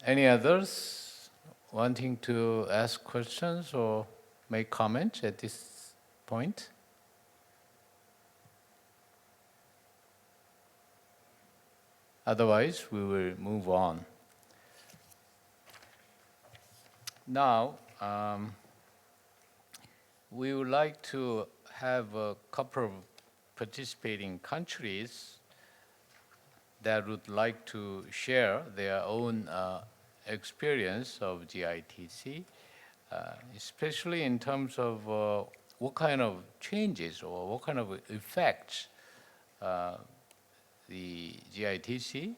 Any others wanting to ask questions or make comments at this point? Otherwise, we will move on. Now, we would like to have a couple of participating countries that would like to share their own experience of GITC, especially in terms of what kind of changes or what kind of effects the GITC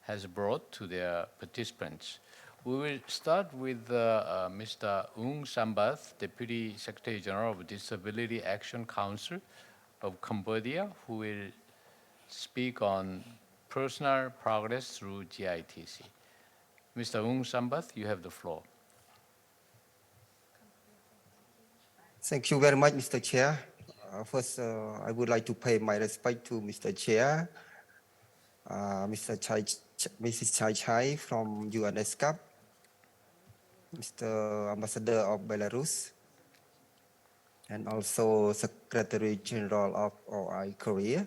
has brought to their participants. We will start with Mr. Ung Sambath, Deputy Secretary General of Disability Action Council of Cambodia, who will speak on personal progress through GITC. Mr. Ung Sambath, you have the floor. Thank you very much, Mr. Chair. First, I would like to pay my respect to Mr. Chair, Mrs. Chai Chai from UNESCAP, Mr. Ambassador of Belarus, and also Secretary General of OI Korea.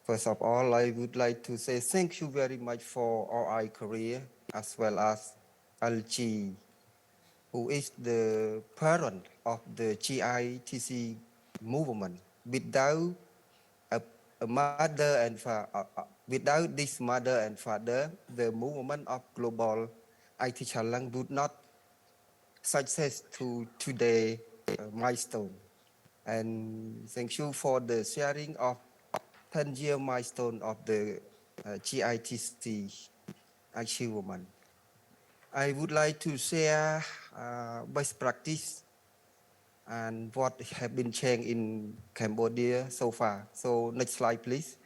First of all, I would like to say thank you very much for OI Korea, as well as LG, who is the parent of the GITC movement. Without a mother and without this mother and father, the movement of global IT challenge would not success to today milestone. And thank you for the sharing of 10-year milestone of the GITC achievement. I would like to share best practice and what have been changed in Cambodia so far. So next slide, please.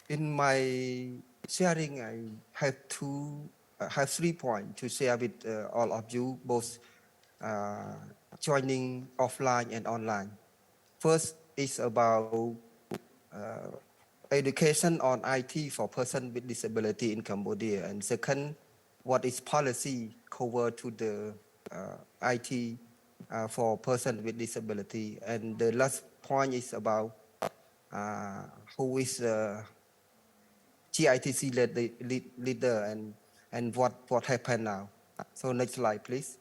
In my sharing, I have 3 points to share with all of you, both joining offline and online. First is about education on IT for persons with disability in Cambodia. And second, what is policy covered to the IT for persons with disability. And the last point is about who is GITC leader and what happened now. So next slide, please.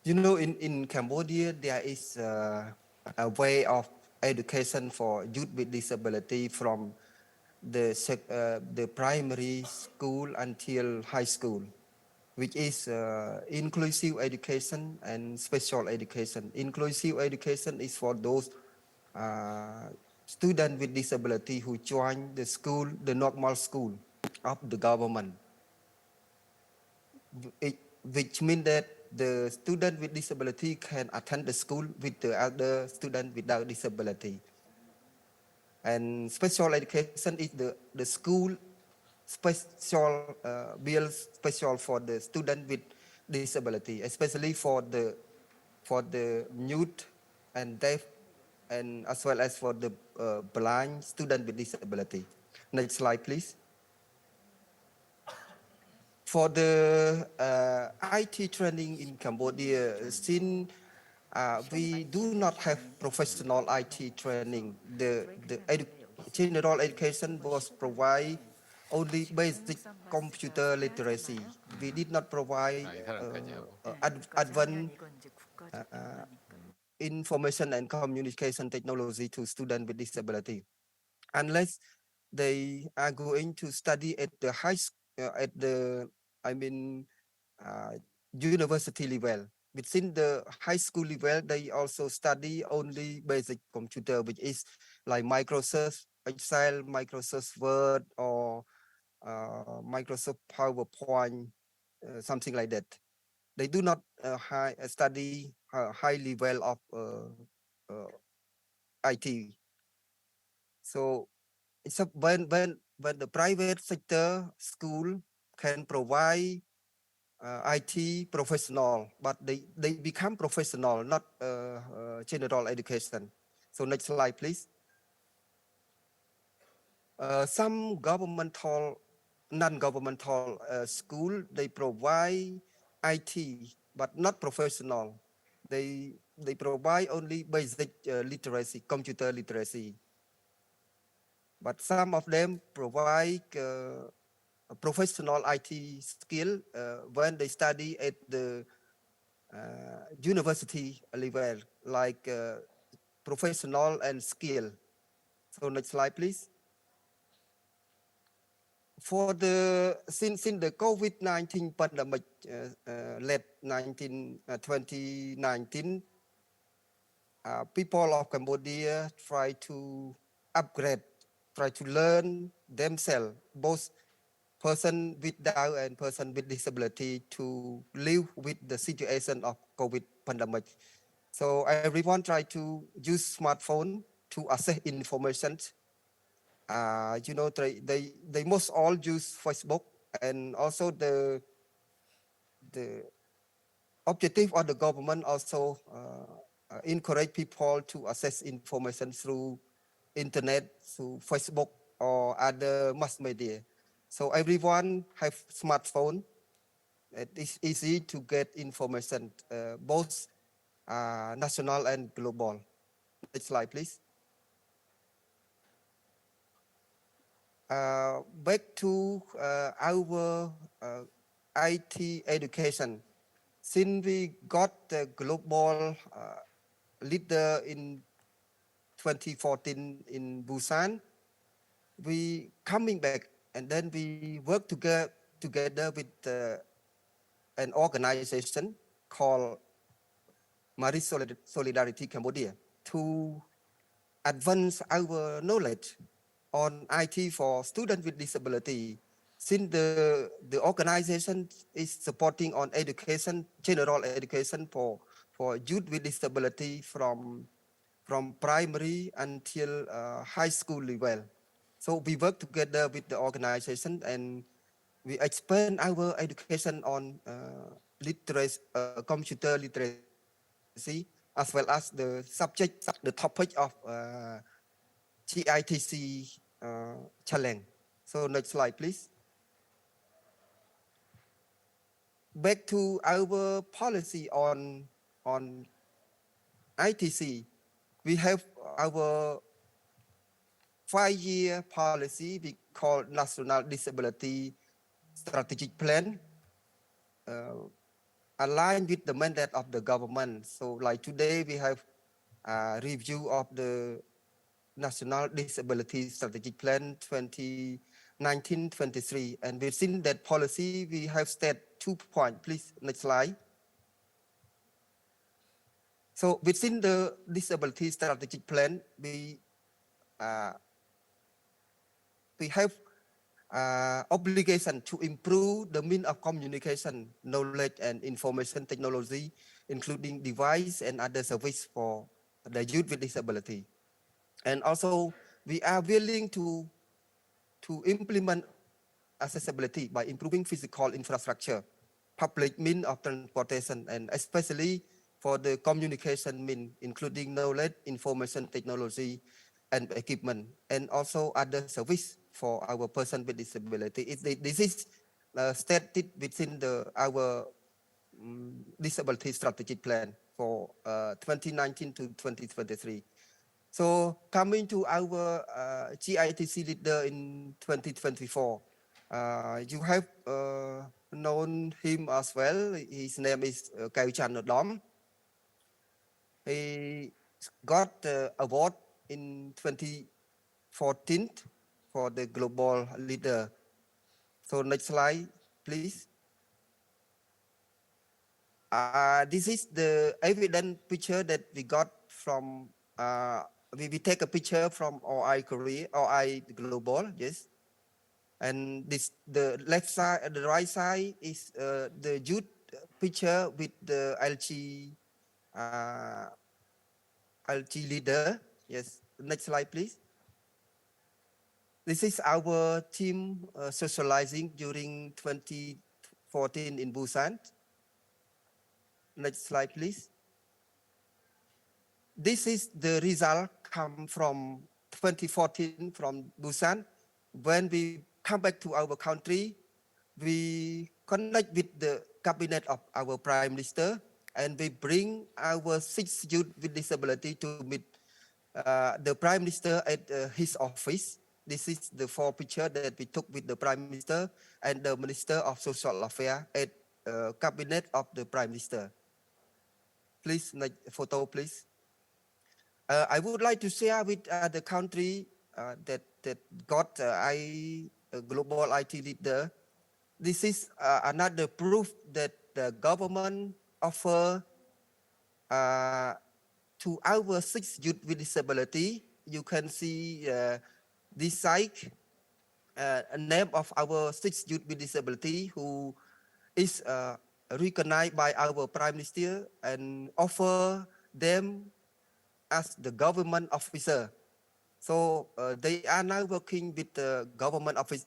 You know, in Cambodia, there is a way of education for youth with disability from the primary school until high school, which is inclusive education and special education. Inclusive education is for those students with disability who join the school, the normal school of the government, which means that the student with disability can attend the school with the other student without disability. And special education is the school special bills special for the student with disability, especially for the mute and deaf, and as well as for the blind student with disability. Next slide, please. For the IT training in Cambodia, since we do not have professional IT training, the general education was provide only basic computer literacy. We did not provide advanced information and communication technology to students with disability, unless they are going to study at the university level. Within the high school level, they also study only basic computer, which is like Microsoft Excel, Microsoft Word, or Microsoft PowerPoint, something like that. They do not study high level of IT. So it's a, when the private sector school can provide IT professional, but they become professional, not general education. So next slide, please. Some governmental, non-governmental school, they provide IT, but not professional. They provide only basic literacy, computer literacy. But some of them provide a professional IT skill when they study at the university level, like professional and skill. So next slide, please. For the since the COVID-19 pandemic led 2019, people of Cambodia try to upgrade, try to learn themselves, both person with Down and person with disability, to live with the situation of COVID pandemic. So everyone try to use smartphone to access information. You know, they must all use Facebook, and also the objective of the government also encourage people to access information through internet, through Facebook or other mass media. So everyone have smartphone. It is easy to get information, both national and global. Next slide, please. Back to our IT education. Since we got the global leader in 2014 in Busan, we coming back and then we work together with an organization called Maris Solidarity Cambodia to advance our knowledge on IT for students with disability. Since the organization is supporting on education, general education for youth with disability from primary until high school level. So we work together with the organization and we expand our education on literacy, computer literacy, as well as the subject, the topic of GITC challenge. So next slide, please. Back to our policy on ITC. We have our 5-year policy we call National Disability Strategic Plan, aligned with the mandate of the government. So like today we have a review of the National Disability Strategic Plan 2019-23. And within that policy, we have stated 2 points. Please, next slide. So within the Disability Strategic Plan, we have obligation to improve the means of communication, knowledge and information technology, including device and other service for the youth with disability. And also, we are willing to implement accessibility by improving physical infrastructure, public means of transportation, and especially for the communication means, including knowledge, information technology, and equipment, and also other service for our person with disability. This is stated within our disability strategic plan for 2019 to 2023. So coming to our GITC leader in 2024, you have known him as well. His name is Chan Nodom. He got the award in 2014 for the global leader. So next slide, please. This is the evident picture that we got from, we take a picture from OI Korea, OI Global, yes. And this, the left side, the right side is the youth picture with the LG leader. Yes, next slide, please. This is our team socializing during 2014 in Busan. Next slide, please. This is the result come from 2014 from Busan. When we come back to our country, we connect with the cabinet of our prime minister, and we bring our 6 youth with disability to meet the prime minister at his office. This is the 4 picture that we took with the prime minister and the minister of social affairs at cabinet of the prime minister. Please, next photo, please. I would like to share with the country that got a global IT leader. This is another proof that the government offer to our 6 youth with disability. You can see this site, a name of our 6 youth with disability who is recognized by our prime minister and offer them as the government officer. So they are now working with the government office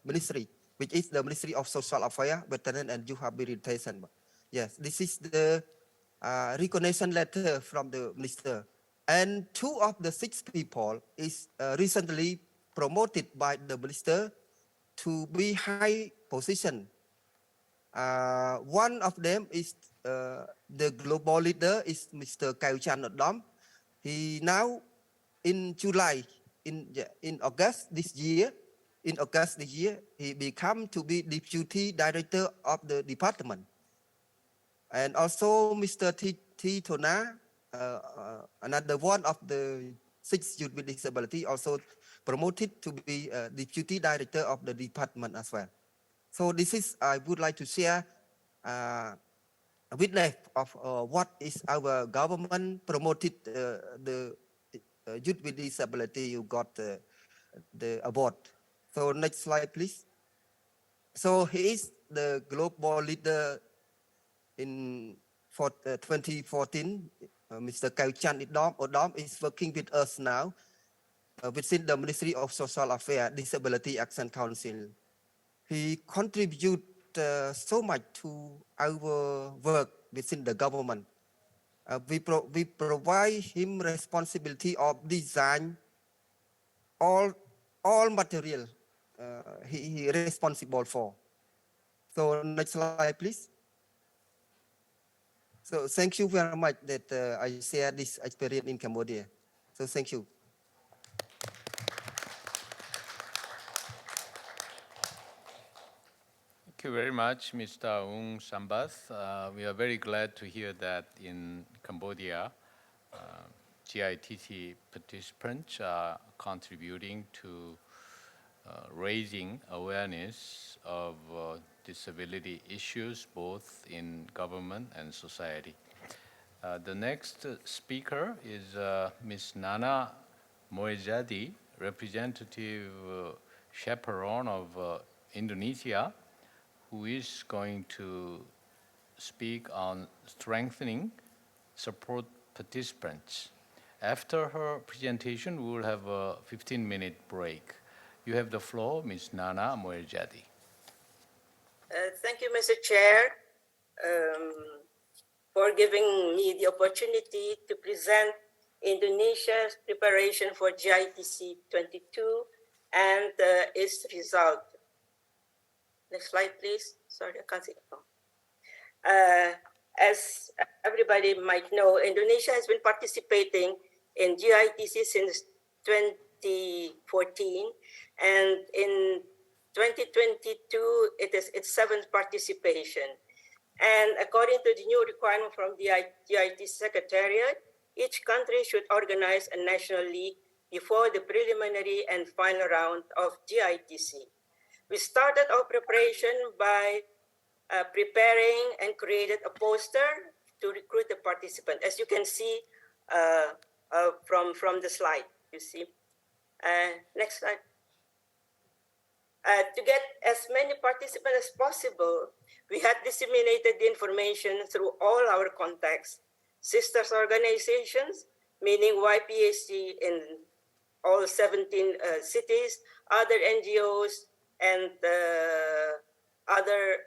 ministry, which is the Ministry of Social Affairs, Veteran and Youth Rehabilitation. Yes, this is the recognition letter from the minister. And 2 of the 6 people is recently promoted by the minister to be high position. One of them is the global leader is Mr. Chan Odom. He now in July, in August this year, he become to be deputy director of the department. And also Mr. T. Tona, another one of the 6 youth with disability, also promoted to be deputy director of the department as well. So this is, I would like to share a witness of what is our government promoted the youth with disability. You got the award. So next slide, please. So he is the global leader in 2014. Mr. Chan Odom is working with us now within the Ministry of Social Affairs Disability Action Council. He contribute so much to our work within the government. We provide him responsibility of design all material he responsible for. So next slide, please. So thank you very much that I share this experience in Cambodia. So thank you. Thank you very much, Mr. Ung Sambath. We are very glad to hear that in Cambodia, GITC participants are contributing to raising awareness of disability issues both in government and society. The next speaker is Ms. Nana Moejadi, representative chaperone of Indonesia, who is going to speak on strengthening support participants. After her presentation, we will have a 15-minute break. You have the floor, Ms. Nana Moejadi. Thank you, Mr. Chair, for giving me the opportunity to present Indonesia's preparation for GITC 22 and its result. Next slide, please. Sorry, I can't see. As everybody might know, Indonesia has been participating in GITC since 2014, and in 2022, it is its 7th participation. And according to the new requirement from the GITC Secretariat, each country should organize a national league before the preliminary and final round of GITC. We started our preparation by preparing and created a poster to recruit the participant. As you can see from the slide, you see. Next slide. To get as many participants as possible, we had disseminated the information through all our contacts, sisters organizations, meaning YPAC in all 17 cities, other NGOs, and other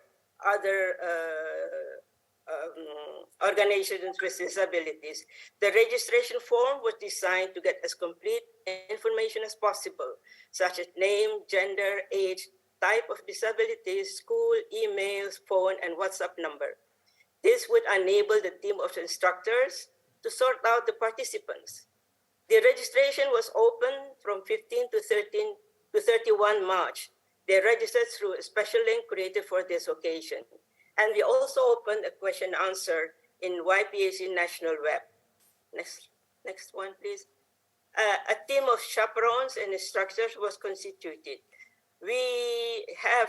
organizations with disabilities. The registration form was designed to get as complete information as possible, such as name, gender, age, type of disability, school, emails, phone, and WhatsApp number. This would enable the team of instructors to sort out the participants. The registration was open from 15 to 31 March. They registered through a special link created for this occasion. And we also opened a question and answer in YPAC National Web. Next one, please. A team of chaperones and instructors was constituted. We have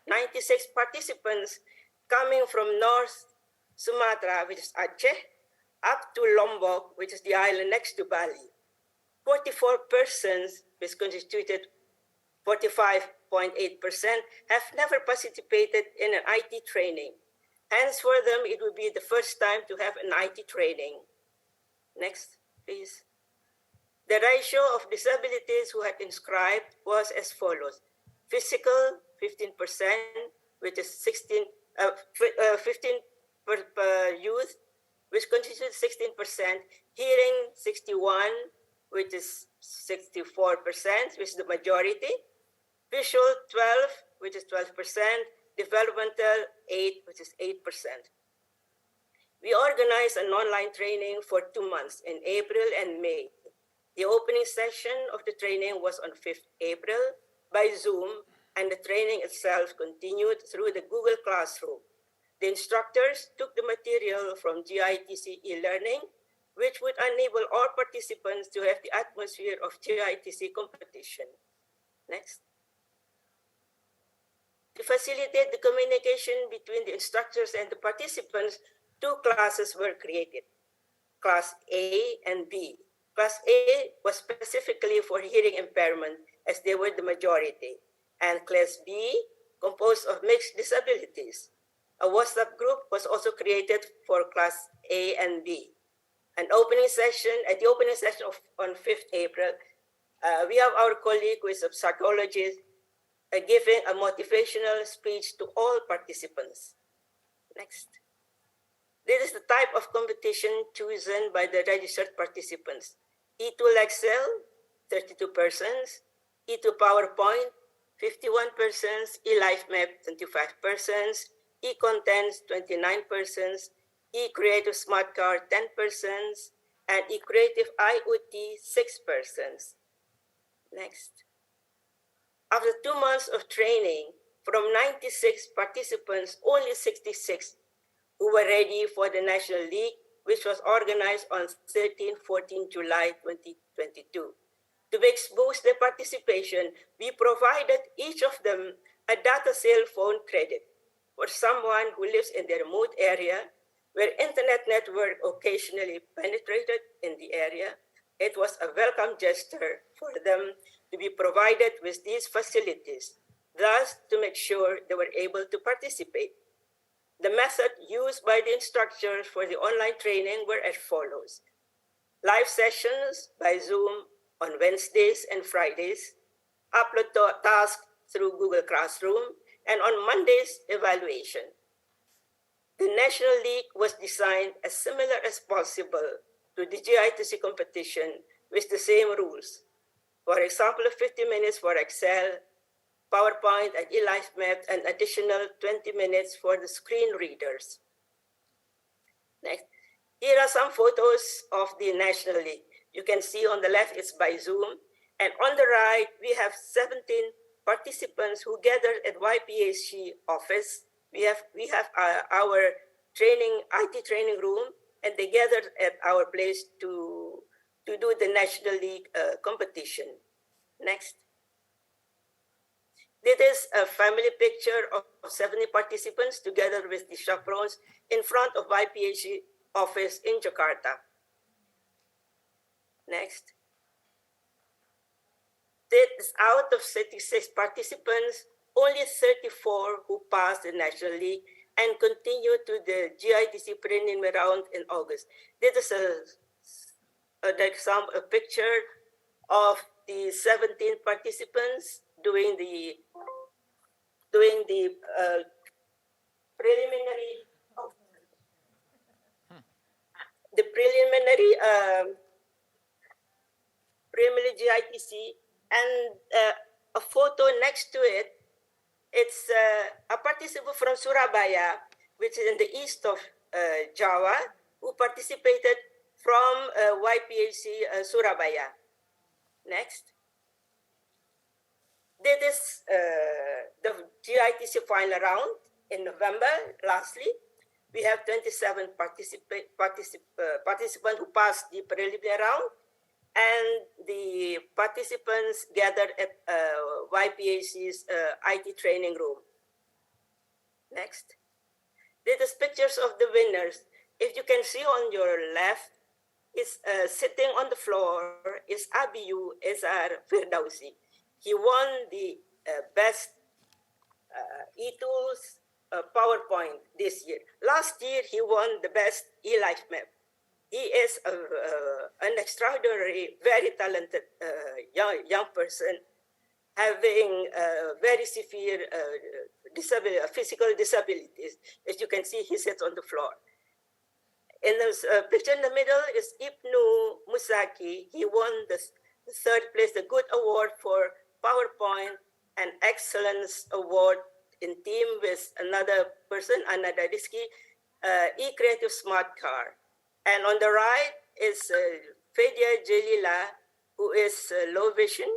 96 participants coming from North Sumatra, which is Aceh, up to Lombok, which is the island next to Bali. 44 persons, which constituted 45.8%, have never participated in an IT training. Hence, for them, it would be the first time to have an IT training. Next, please. The ratio of disabilities who had inscribed was as follows. Physical, 15%, which is 15 per youth, which constitutes 16%. Hearing, 61, which is 64%, which is the majority. Visual, 12, which is 12%. Developmental, 8, which is 8%. We organized an online training for 2 months in April and May. The opening session of the training was on 5th April by Zoom, and the training itself continued through the Google Classroom. The instructors took the material from GITC e-learning, which would enable all participants to have the atmosphere of GITC competition. Next. To facilitate the communication between the instructors and the participants, 2 classes were created, Class A and B. Class A was specifically for hearing impairment, as they were the majority, and Class B, composed of mixed disabilities. A WhatsApp group was also created for Class A and B. At the opening session on 5th April, we have our colleague who is a psychologist giving a motivational speech to all participants. Next. This is the type of competition chosen by the registered participants. E2 Excel, 32 persons. E2 PowerPoint, 51 persons. eLifeMap, 25 persons. E-Contents, 29 persons. E-Creative Smart Card, 10 persons. And E-Creative IoT, 6 persons. Next. After 2 months of training, from 96 participants, only 66 who were ready for the National League, which was organized on 13-14 July 2022. To boost their participation, we provided each of them a data cell phone credit for someone who lives in the remote area where internet network occasionally penetrated in the area. It was a welcome gesture for them to be provided with these facilities, thus to make sure they were able to participate. The method used by the instructors for the online training were as follows. Live sessions by Zoom on Wednesdays and Fridays, upload tasks through Google Classroom, and on Mondays, evaluation. The National League was designed as similar as possible to the GITC competition with the same rules. For example, 50 minutes for Excel, PowerPoint, and eLifeMap, and additional 20 minutes for the screen readers. Next. Here are some photos of the National League. You can see on the left, it's by Zoom. And on the right, we have 17 participants who gathered at YPAC office. We have our IT training room, and they gathered at our place to do the National League competition. Next. This is a family picture of 70 participants together with the chaperones in front of YPAC office in Jakarta. Next. that is out of 36 participants, only 34 who passed the National League and continue to the GITC preliminary round in August. This is a picture of the 17 participants doing the preliminary preliminary GITC, and a photo next to it. It's a participant from Surabaya, which is in the east of Java, who participated from YPAC Surabaya. Next. This is the GITC final round in November. Lastly, we have 27 participants who passed the preliminary round, and the participants gathered at YPAC's IT training room. Next. This is pictures of the winners. If you can see on your left, is sitting on the floor is Abiyu Ezar Firdausi. He won the best eTools PowerPoint this year. Last year, he won the best eLife map. He is an extraordinary, very talented young person, having very severe physical disabilities. As you can see, he sits on the floor. In the picture in the middle is Ibnu Musaki. He won the third place, the Good Award for PowerPoint and Excellence Award in team with another person, Anna Dadiski, E-Creative Smart Car. And on the right is Fedia Jalila, who is low vision,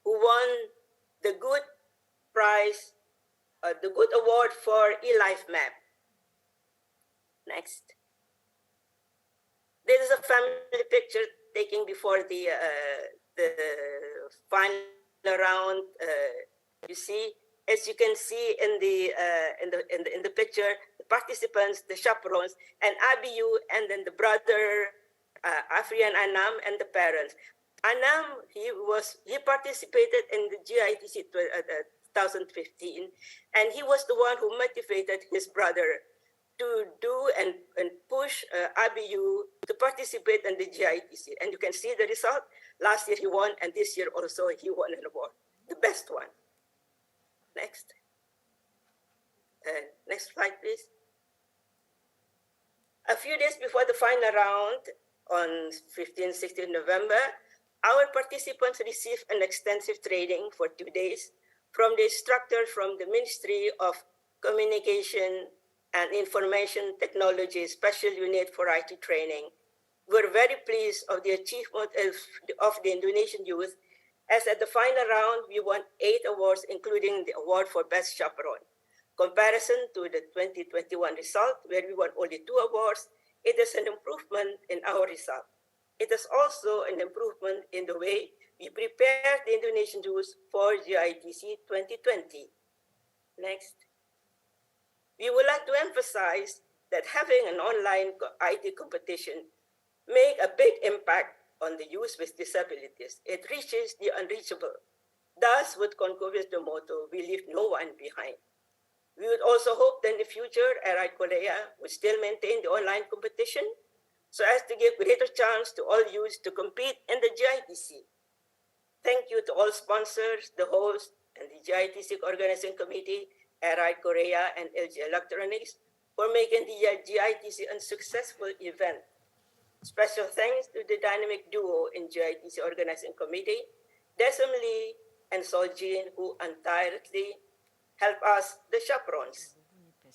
who won the Good Prize, the Good Award for eLife Map. Next. This is a family picture taken before the final round. You see, as you can see in the picture, the participants, the chaperones, and Abiyu, and then the brother Afrian Anam, and the parents. Anam, he participated in the GITC 2015, and he was the one who motivated his brother to do and push Abiyu to participate in the GITC. And you can see the result. Last year he won, and this year also he won an award, the best one. Next. Next slide, please. A few days before the final round, on 15, 16 November, our participants received an extensive training for 2 days from the instructor from the Ministry of Communication and Information Technology Special Unit for IT Training. We're very pleased of the achievement of the Indonesian youth, as at the final round, we won 8 awards, including the award for Best Chaperone. Comparison to the 2021 result, where we won only 2 awards, it is an improvement in our result. It is also an improvement in the way we prepare the Indonesian youth for GITC 2020. Next. We would like to emphasize that having an online IT competition make a big impact on the youth with disabilities. It reaches the unreachable. Thus, would concur with the motto, we leave no one behind. We would also hope that in the future, InI Korea would still maintain the online competition so as to give greater chance to all youth to compete in the GITC. Thank you to all sponsors, the host, and the GITC Organizing Committee, InI Korea, and LG Electronics for making the GITC a successful event. Special thanks to the dynamic duo in GITC Organizing Committee, Desem Lee and Soljin, who untiringly help us, the chaperones.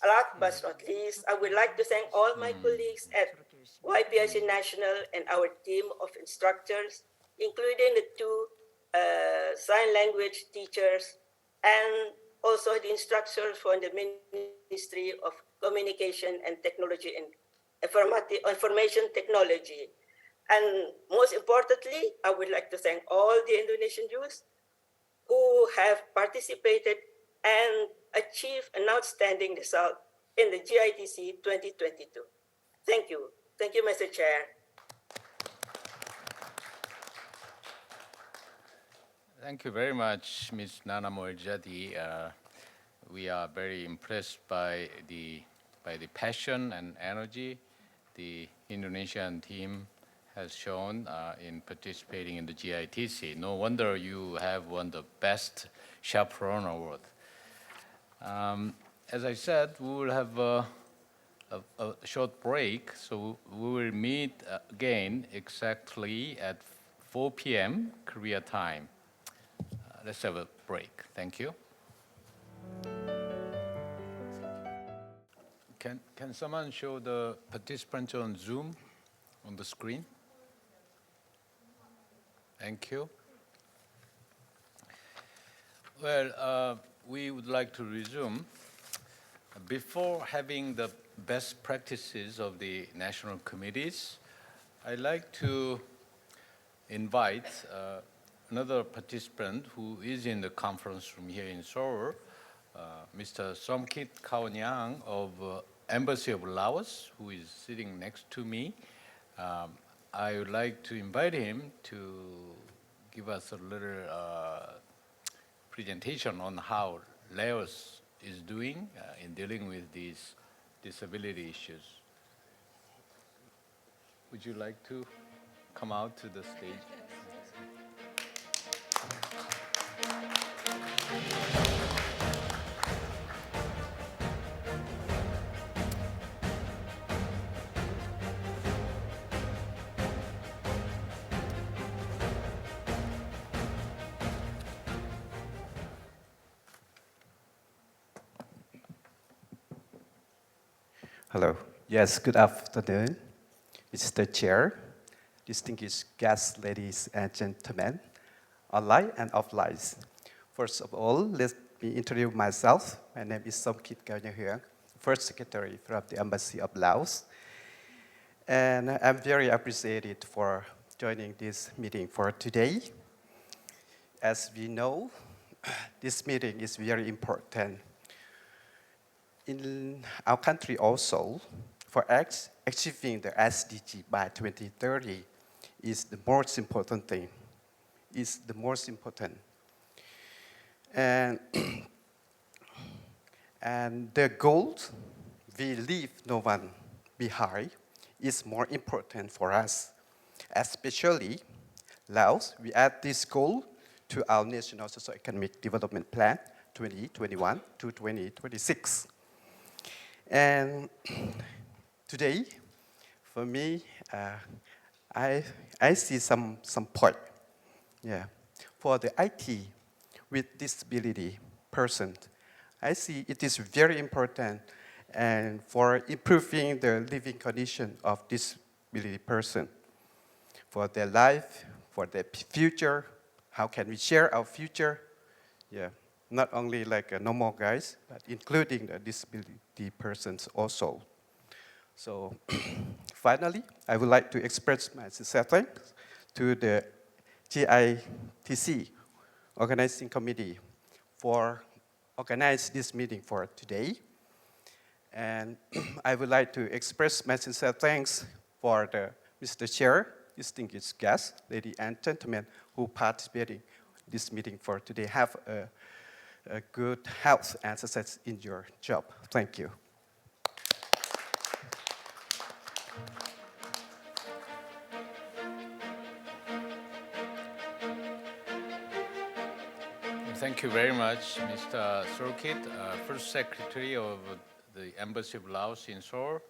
Last but not least, I would like to thank all my colleagues at YPIC National and our team of instructors, including the 2 sign language teachers, and also the instructors from the Ministry of Communication and Technology and Information Technology. And most importantly, I would like to thank all the Indonesian youth who have participated and achieved an outstanding result in the GITC 2022. Thank you. Thank you, Mr. Chair. Thank you very much, Ms. Nana Moerjadi. We are very impressed by the passion and energy the Indonesian team has shown in participating in the GITC. No wonder you have won the Best Chaperone Award. As I said, we will have a short break, so we will meet again exactly at 4 p.m. Korea time. Let's have a break. Thank you. Can someone show the participants on Zoom on the screen? Thank you. Well, we would like to resume. Before having the best practices of the national committees, I'd like to invite another participant who is in the conference room here in Seoul, Mr. Somkit Kaonyang of Embassy of Laos, who is sitting next to me. I would like to invite him to give us a little presentation on how Laos is doing in dealing with these disability issues. Would you like to come out to the stage? Hello. Yes, good afternoon, Mr. Chair, distinguished guests, ladies and gentlemen, online and offline. First of all, let me introduce myself. My name is Somkit Kaonyang, First Secretary from the Embassy of Laos. And I'm very appreciated for joining this meeting for today. As we know, this meeting is very important in our country also. For achieving the SDG by 2030 is the most important thing, is the most important. And, and the goal, we leave no one behind, is more important for us. Especially Laos, we add this goal to our National Socio-Economic Development Plan 2021 to 2026. And today, for me, I see some point. Yeah. For the IT with disability person, I see it is very important and for improving the living condition of disability person, for their life, for their future. How can we share our future? Yeah. Not only like normal guys, but including the disability persons also. So finally, I would like to express my sincere thanks to the GITC Organizing Committee for organizing this meeting for today. And I would like to express my sincere thanks for the Mr. Chair, distinguished guests, ladies and gentlemen, who participated in this meeting for today. Have a good health and success in your job. Thank you. Thank you very much, Mr. Sorkit, First Secretary of the Embassy of Laos in Seoul,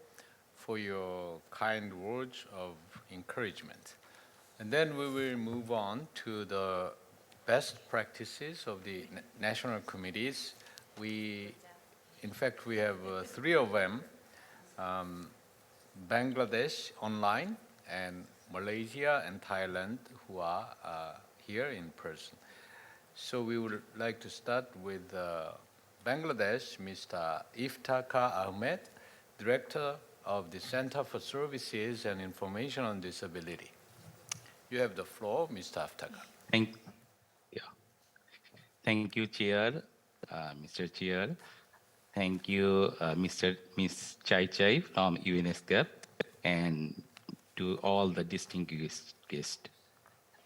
for your kind words of encouragement. And then we will move on to the best practices of the national committees. In fact, we have three of them, Bangladesh online, and Malaysia and Thailand, who are here in person. So we would like to start with Bangladesh, Mr. Iftikhar Ahmed, Director of the Center for Services and Information on Disability. You have the floor, Mr. Iftikhar. Thank you, Chair, Mr. Chair. Thank you, Ms. Chai Chai from UNESCO, and to all the distinguished guests.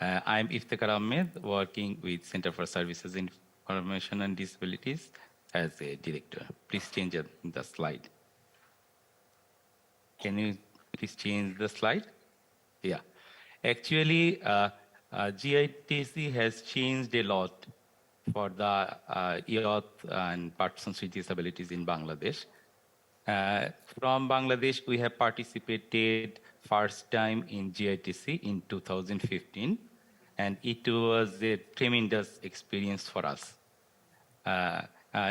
I'm Iftikhar Ahmed, working with Center for Services Information and Disabilities as a director. Please change the slide. Can you please change the slide? Yeah. Actually, GITC has changed a lot for the youth and persons with disabilities in Bangladesh. From Bangladesh, we have participated first time in GITC in 2015, and it was a tremendous experience for us.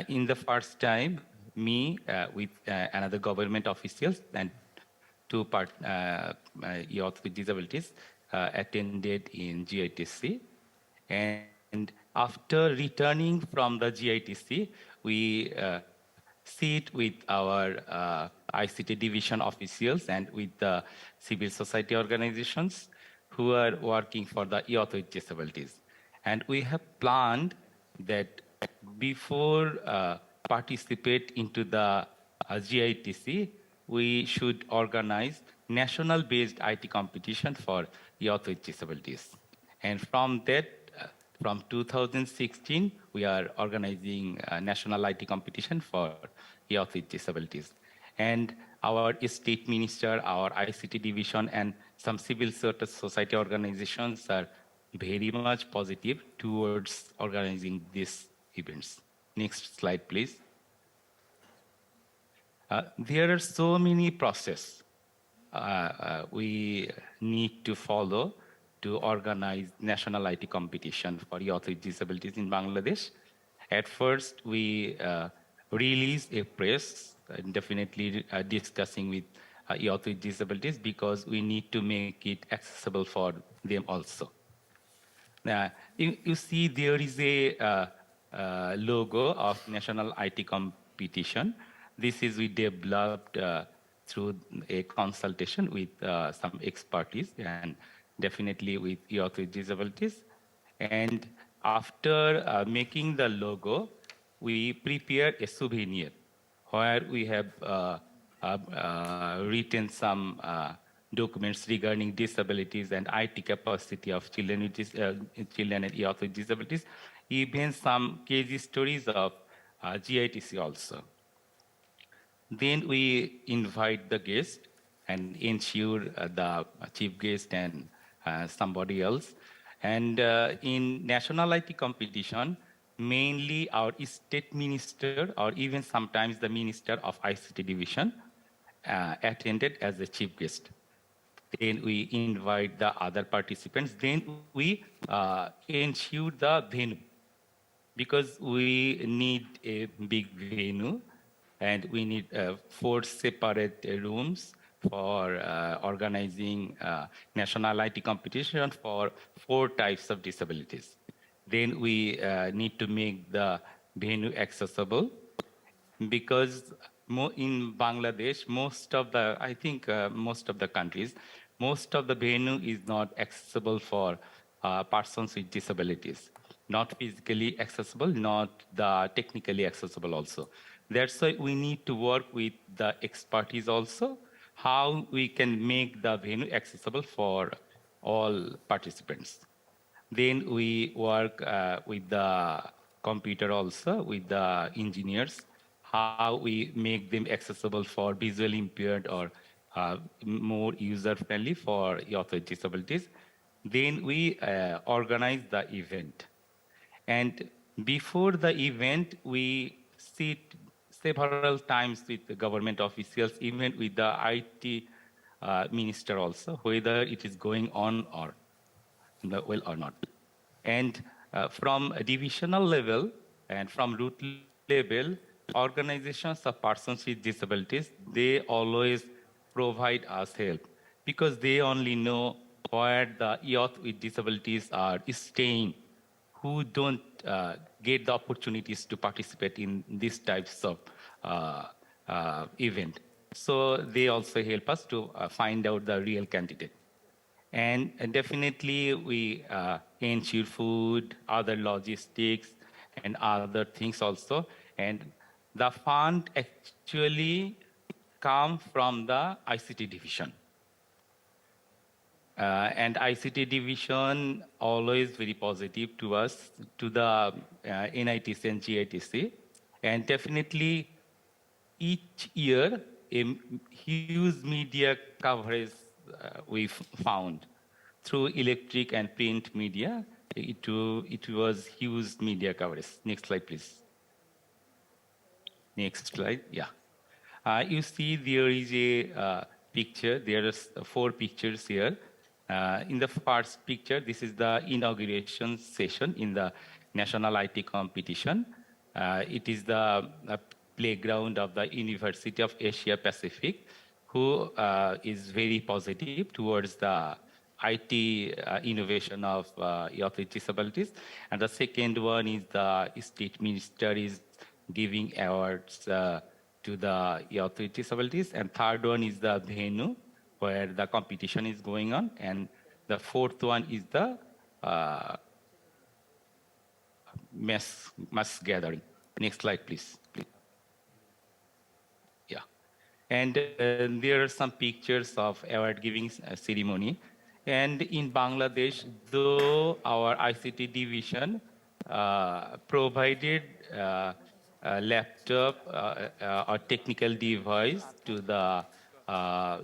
In the first time, me with another government officials and two youth with disabilities attended in GITC. And after returning from the GITC, we sit with our ICT division officials and with the civil society organizations who are working for the youth with disabilities. And we have planned that before participate into the GITC, we should organize national-based IT competition for youth with disabilities. And from that, from 2016, we are organizing a national IT competition for youth with disabilities. And our state minister, our ICT division, and some civil society organizations are very much positive towards organizing these events. Next slide, please. There are so many processes we need to follow to organize national IT competition for youth with disabilities in Bangladesh. At first, we released a press, definitely discussing with youth with disabilities because we need to make it accessible for them also. You see there is a logo of National IT Competition. This is we developed through a consultation with some expertise and definitely with youth with disabilities. And after making the logo, we prepared a souvenir where we have written some documents regarding disabilities and IT capacity of children and youth with disabilities, even some case stories of GITC also. Then we invite the guest and ensure the chief guest and somebody else. And in national IT competition, mainly our state minister or even sometimes the minister of ICT division attended as a chief guest. Then we invite the other participants. Then we ensure the venue because we need a big venue and we need 4 separate rooms for organizing national IT competition for 4 types of disabilities. Then we need to make the venue accessible because in Bangladesh, most of the, I think most of the countries, most of the venue is not accessible for persons with disabilities. Not physically accessible, not the technically accessible also. That's why we need to work with the expertise also, how we can make the venue accessible for all participants. Then we work with the computer also, with the engineers, how we make them accessible for visually impaired or more user-friendly for youth with disabilities. Then we organize the event. And before the event, we sit several times with the government officials, even with the IT minister also, whether it is going on or well or not. And from a divisional level and from root level, organizations of persons with disabilities, they always provide us help because they only know where the youth with disabilities are staying, who don't get the opportunities to participate in these types of event. So they also help us to find out the real candidate. And definitely we ensure food, other logistics, and other things also. And the fund actually come from the ICT division. And ICT division always very positive to us, to the NITC and GITC. And definitely each year a huge media coverage we found through electric and print media. It was huge media coverage. Next slide, please. Next slide, yeah. You see there is a picture, there are 4 pictures here. In the first picture, this is the inauguration session in the National IT competition. It is the playground of the University of Asia Pacific, who is very positive towards the IT innovation of youth with disabilities. And the second one is the state minister is giving awards to the youth with disabilities. And third one is the venue where the competition is going on. And the fourth one is the mass gathering. Next slide, please. Yeah. And there are some pictures of award giving ceremony. And in Bangladesh, though our ICT division provided a laptop or technical device to the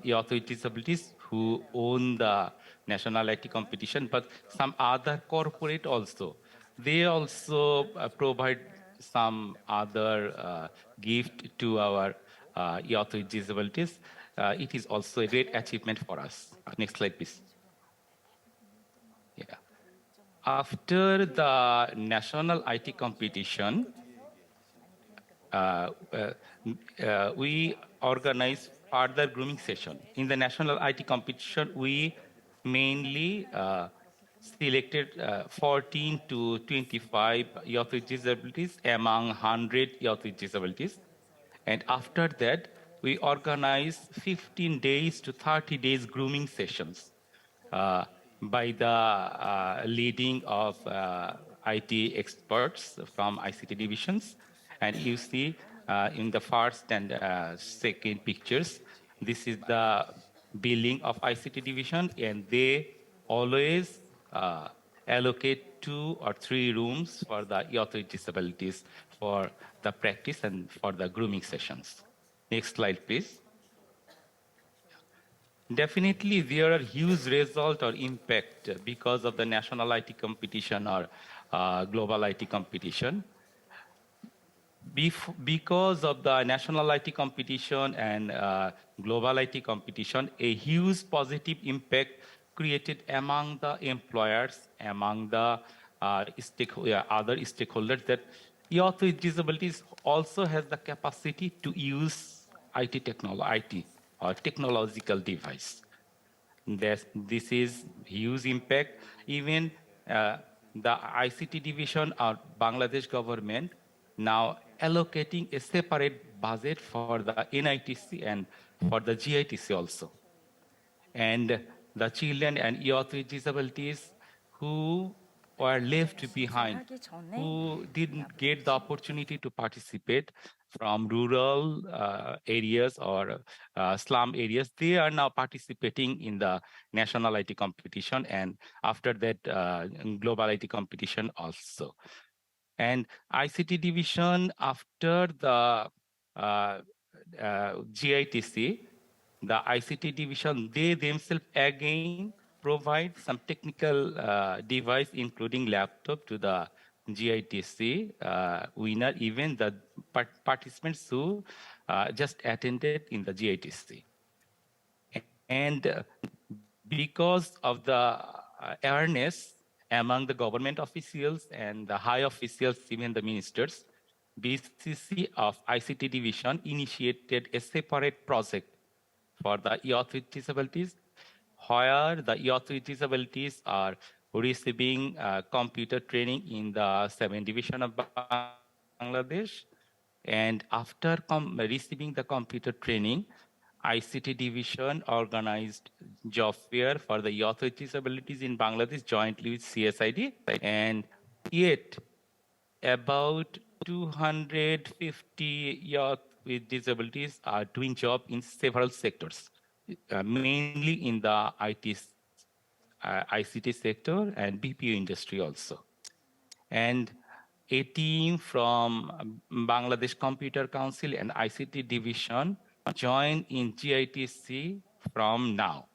youth with disabilities who own the national IT competition, but some other corporate also, they also provide some other gift to our youth with disabilities. It is also a great achievement for us. Next slide, please. Yeah. After the national IT competition, we organize further grooming session. In the national IT competition, we mainly selected 14 to 25 youth with disabilities among 100 youth with disabilities. And after that, we organize 15 days to 30 days grooming sessions by the leading of IT experts from ICT divisions. And you see in the first and second pictures, this is the building of ICT division, and they always allocate 2 or 3 rooms for the youth with disabilities for the practice and for the grooming sessions. Next slide, please. Definitely, there are huge result or impact because of the national IT competition or global IT competition. Because of the national IT competition and global IT competition, a huge positive impact created among the employers, among the other stakeholders, that youth with disabilities also has the capacity to use IT or technological device. This is huge impact. Even the ICT division or Bangladesh government now allocating a separate budget for the NITC and for the GITC also. And the children and youth with disabilities who were left behind, who didn't get the opportunity to participate from rural areas or slum areas, they are now participating in the national IT competition, and after that global IT competition also. And ICT division, after the GITC, the ICT division, they themselves again provide some technical device, including laptop, to the GITC winner, even the participants who just attended in the GITC. And because of the awareness among the government officials and the high officials, even the ministers, BCC of ICT division initiated a separate project for the youth with disabilities, where the youth with disabilities are receiving computer training in the 7th division of Bangladesh. And after receiving the computer training, ICT division organized job fair for the youth with disabilities in Bangladesh jointly with CSID. And yet, about 250 youth with disabilities are doing job in several sectors, mainly in the IT ICT sector and BPO industry also. And a team from Bangladesh Computer Council and ICT Division join in GITC from now.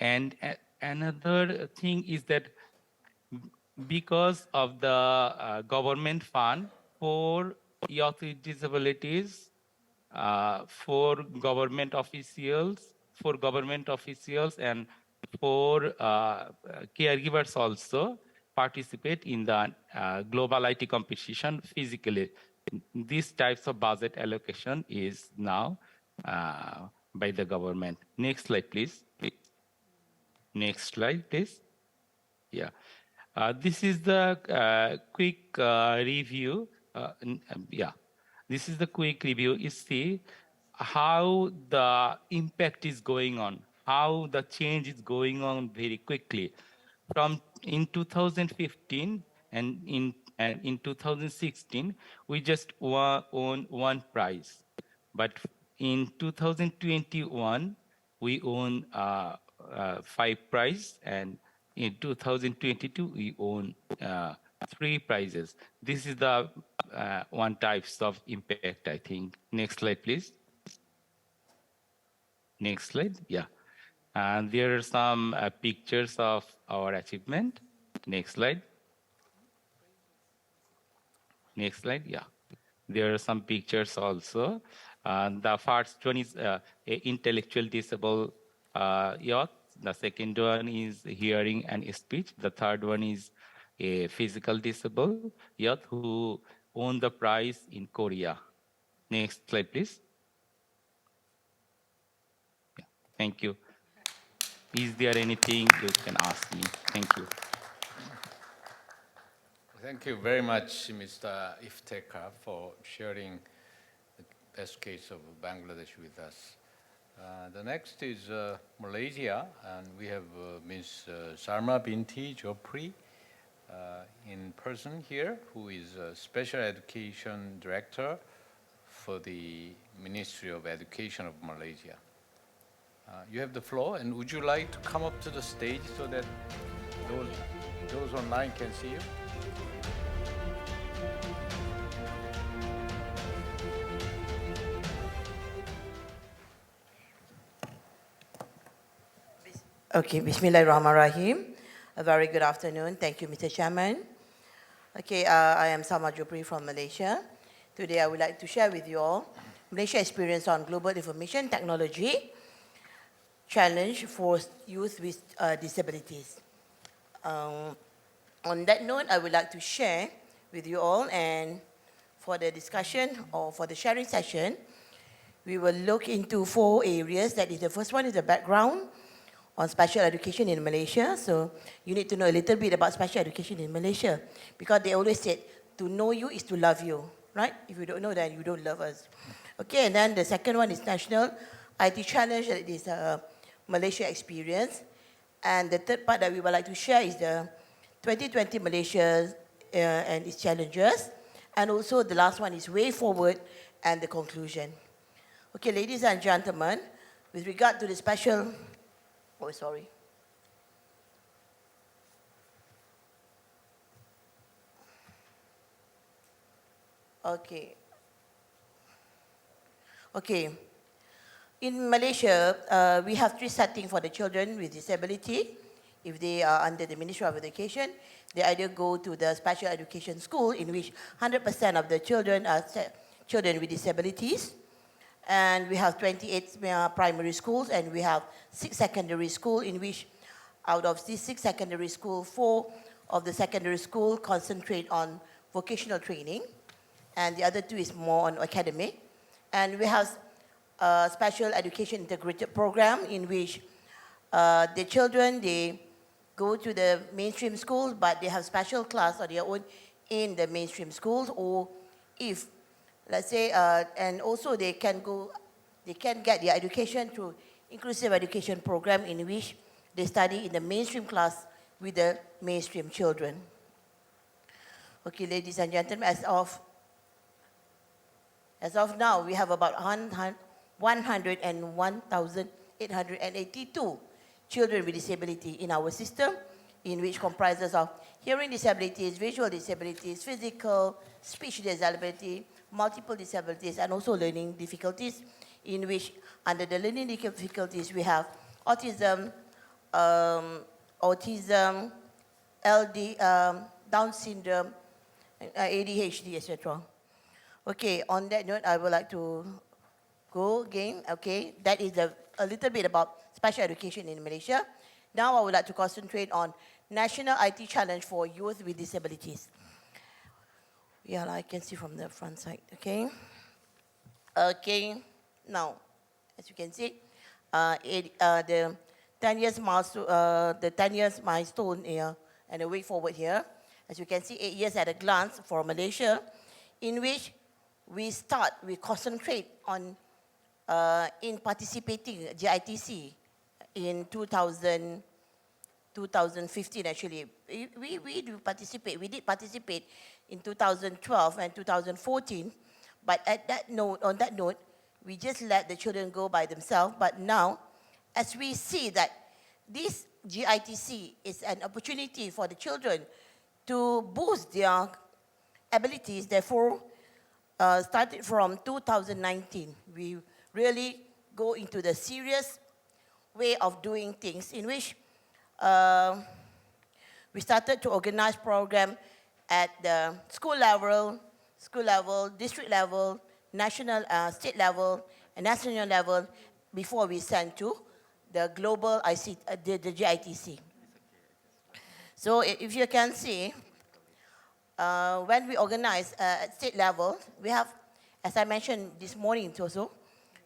And another thing is that because of the government fund for youth with disabilities, for government officials, and for caregivers also participate in the global IT competition physically. These types of budget allocation is now by the government. Next slide, please. Next slide, please. Yeah. This is the quick review. Yeah. This is the quick review. You see how the impact is going on, how the change is going on very quickly. From in 2015 and in 2016, we just won one prize. But in 2021, we won 5 prizes, and in 2022, we won 3 prizes. This is the one types of impact, I think. Next slide, please. Next slide, yeah. And there are some pictures of our achievement. Next slide. Next slide, yeah. There are some pictures also. The first one is intellectual disabled youth. The second one is hearing and speech. The third one is a physical disabled youth who won the prize in Korea. Next slide, please. Yeah, thank you. Is there anything you can ask me? Thank you. Thank you very much, Mr. Iftekhar, for sharing the best case of Bangladesh with us. The next is Malaysia, and we have Ms. Sarma Binti Jopri in person here, who is a Special Education Director for the Ministry of Education of Malaysia. You have the floor, and would you like to come up to the stage so that those online can see you? Okay, Bismillahirrahmanirrahim. A very good afternoon. Thank you, Mr. Chairman. Okay, I am Salma Jupri from Malaysia. Today, I would like to share with you all Malaysia experience on global information technology challenge for youth with disabilities. On that note, I would like to share with you all, and for the discussion or for the sharing session, we will look into 4 areas. That is, the first one is the background on special education in Malaysia. So you need to know a little bit about special education in Malaysia, because they always said, to know you is to love you, right? If you don't know, then you don't love us. Okay, and then the second one is national IT challenge. That is Malaysia experience. And the third part that we would like to share is the 2020 Malaysia and its challenges. And also the last one is way forward and the conclusion. Okay, ladies and gentlemen, with regard to the special, oh, sorry. Okay. Okay. In Malaysia, we have 3 settings for the children with disability. If they are under the Ministry of Education, they either go to the special education school, in which 100% of the children are children with disabilities. And we have 28 primary schools, and we have 6 secondary schools, in which out of these 6 secondary schools, 4 of the secondary school concentrate on vocational training, and the other 2 is more on academic. And we have a special education integrated program in which the children, they go to the mainstream schools, but they have special class on their own in the mainstream schools, or if, let's say, and also they can get their education through inclusive education program, in which they study in the mainstream class with the mainstream children. Okay, ladies and gentlemen, as of now, we have about 101,882 children with disability in our system, in which comprises of hearing disabilities, visual disabilities, physical, speech disability, multiple disabilities, and also learning difficulties, in which under the learning difficulties we have autism, LD, Down syndrome, ADHD, etc. Okay, on that note, I would like to go again. Okay, that is a little bit about special education in Malaysia. Now I would like to concentrate on National IT Challenge for Youth with Disabilities. Yeah, I can see from the front side, okay? Okay, now, as you can see, the 10 years milestone here, and the way forward here. As you can see, 8 years at a glance for Malaysia, in which we concentrate on in participating GITC in 2015 actually. We did participate in 2012 and 2014, but on that note, we just let the children go by themselves. But now, as we see that this GITC is an opportunity for the children to boost their abilities, therefore, started from 2019, we really go into the serious way of doing things, in which we started to organize program at the school level, district level, national, state level, and national level before we send to the global the GITC. So if you can see, when we organize at state level, we have, as I mentioned this morning also,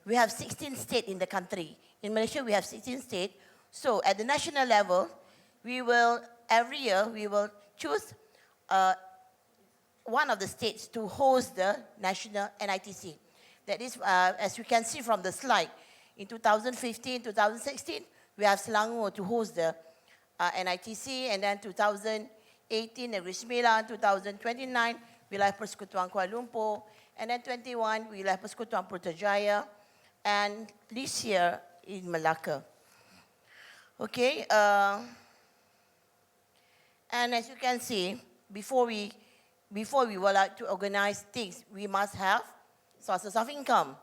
we have 16 states in the country. In Malaysia, we have 16 states. So at the national level, every year, we will choose one of the states to host the national NITC. That is, as you can see from the slide, in 2015, 2016, we have Selangor to host the NITC, and then 2018, Negeri Sembilan, 2029, Wilayah Persekutuan Kuala Lumpur, and then 21, Wilayah Persekutuan Putrajaya, and this year in Malacca. Okay, and as you can see, before we would like to organize things, we must have sources of income.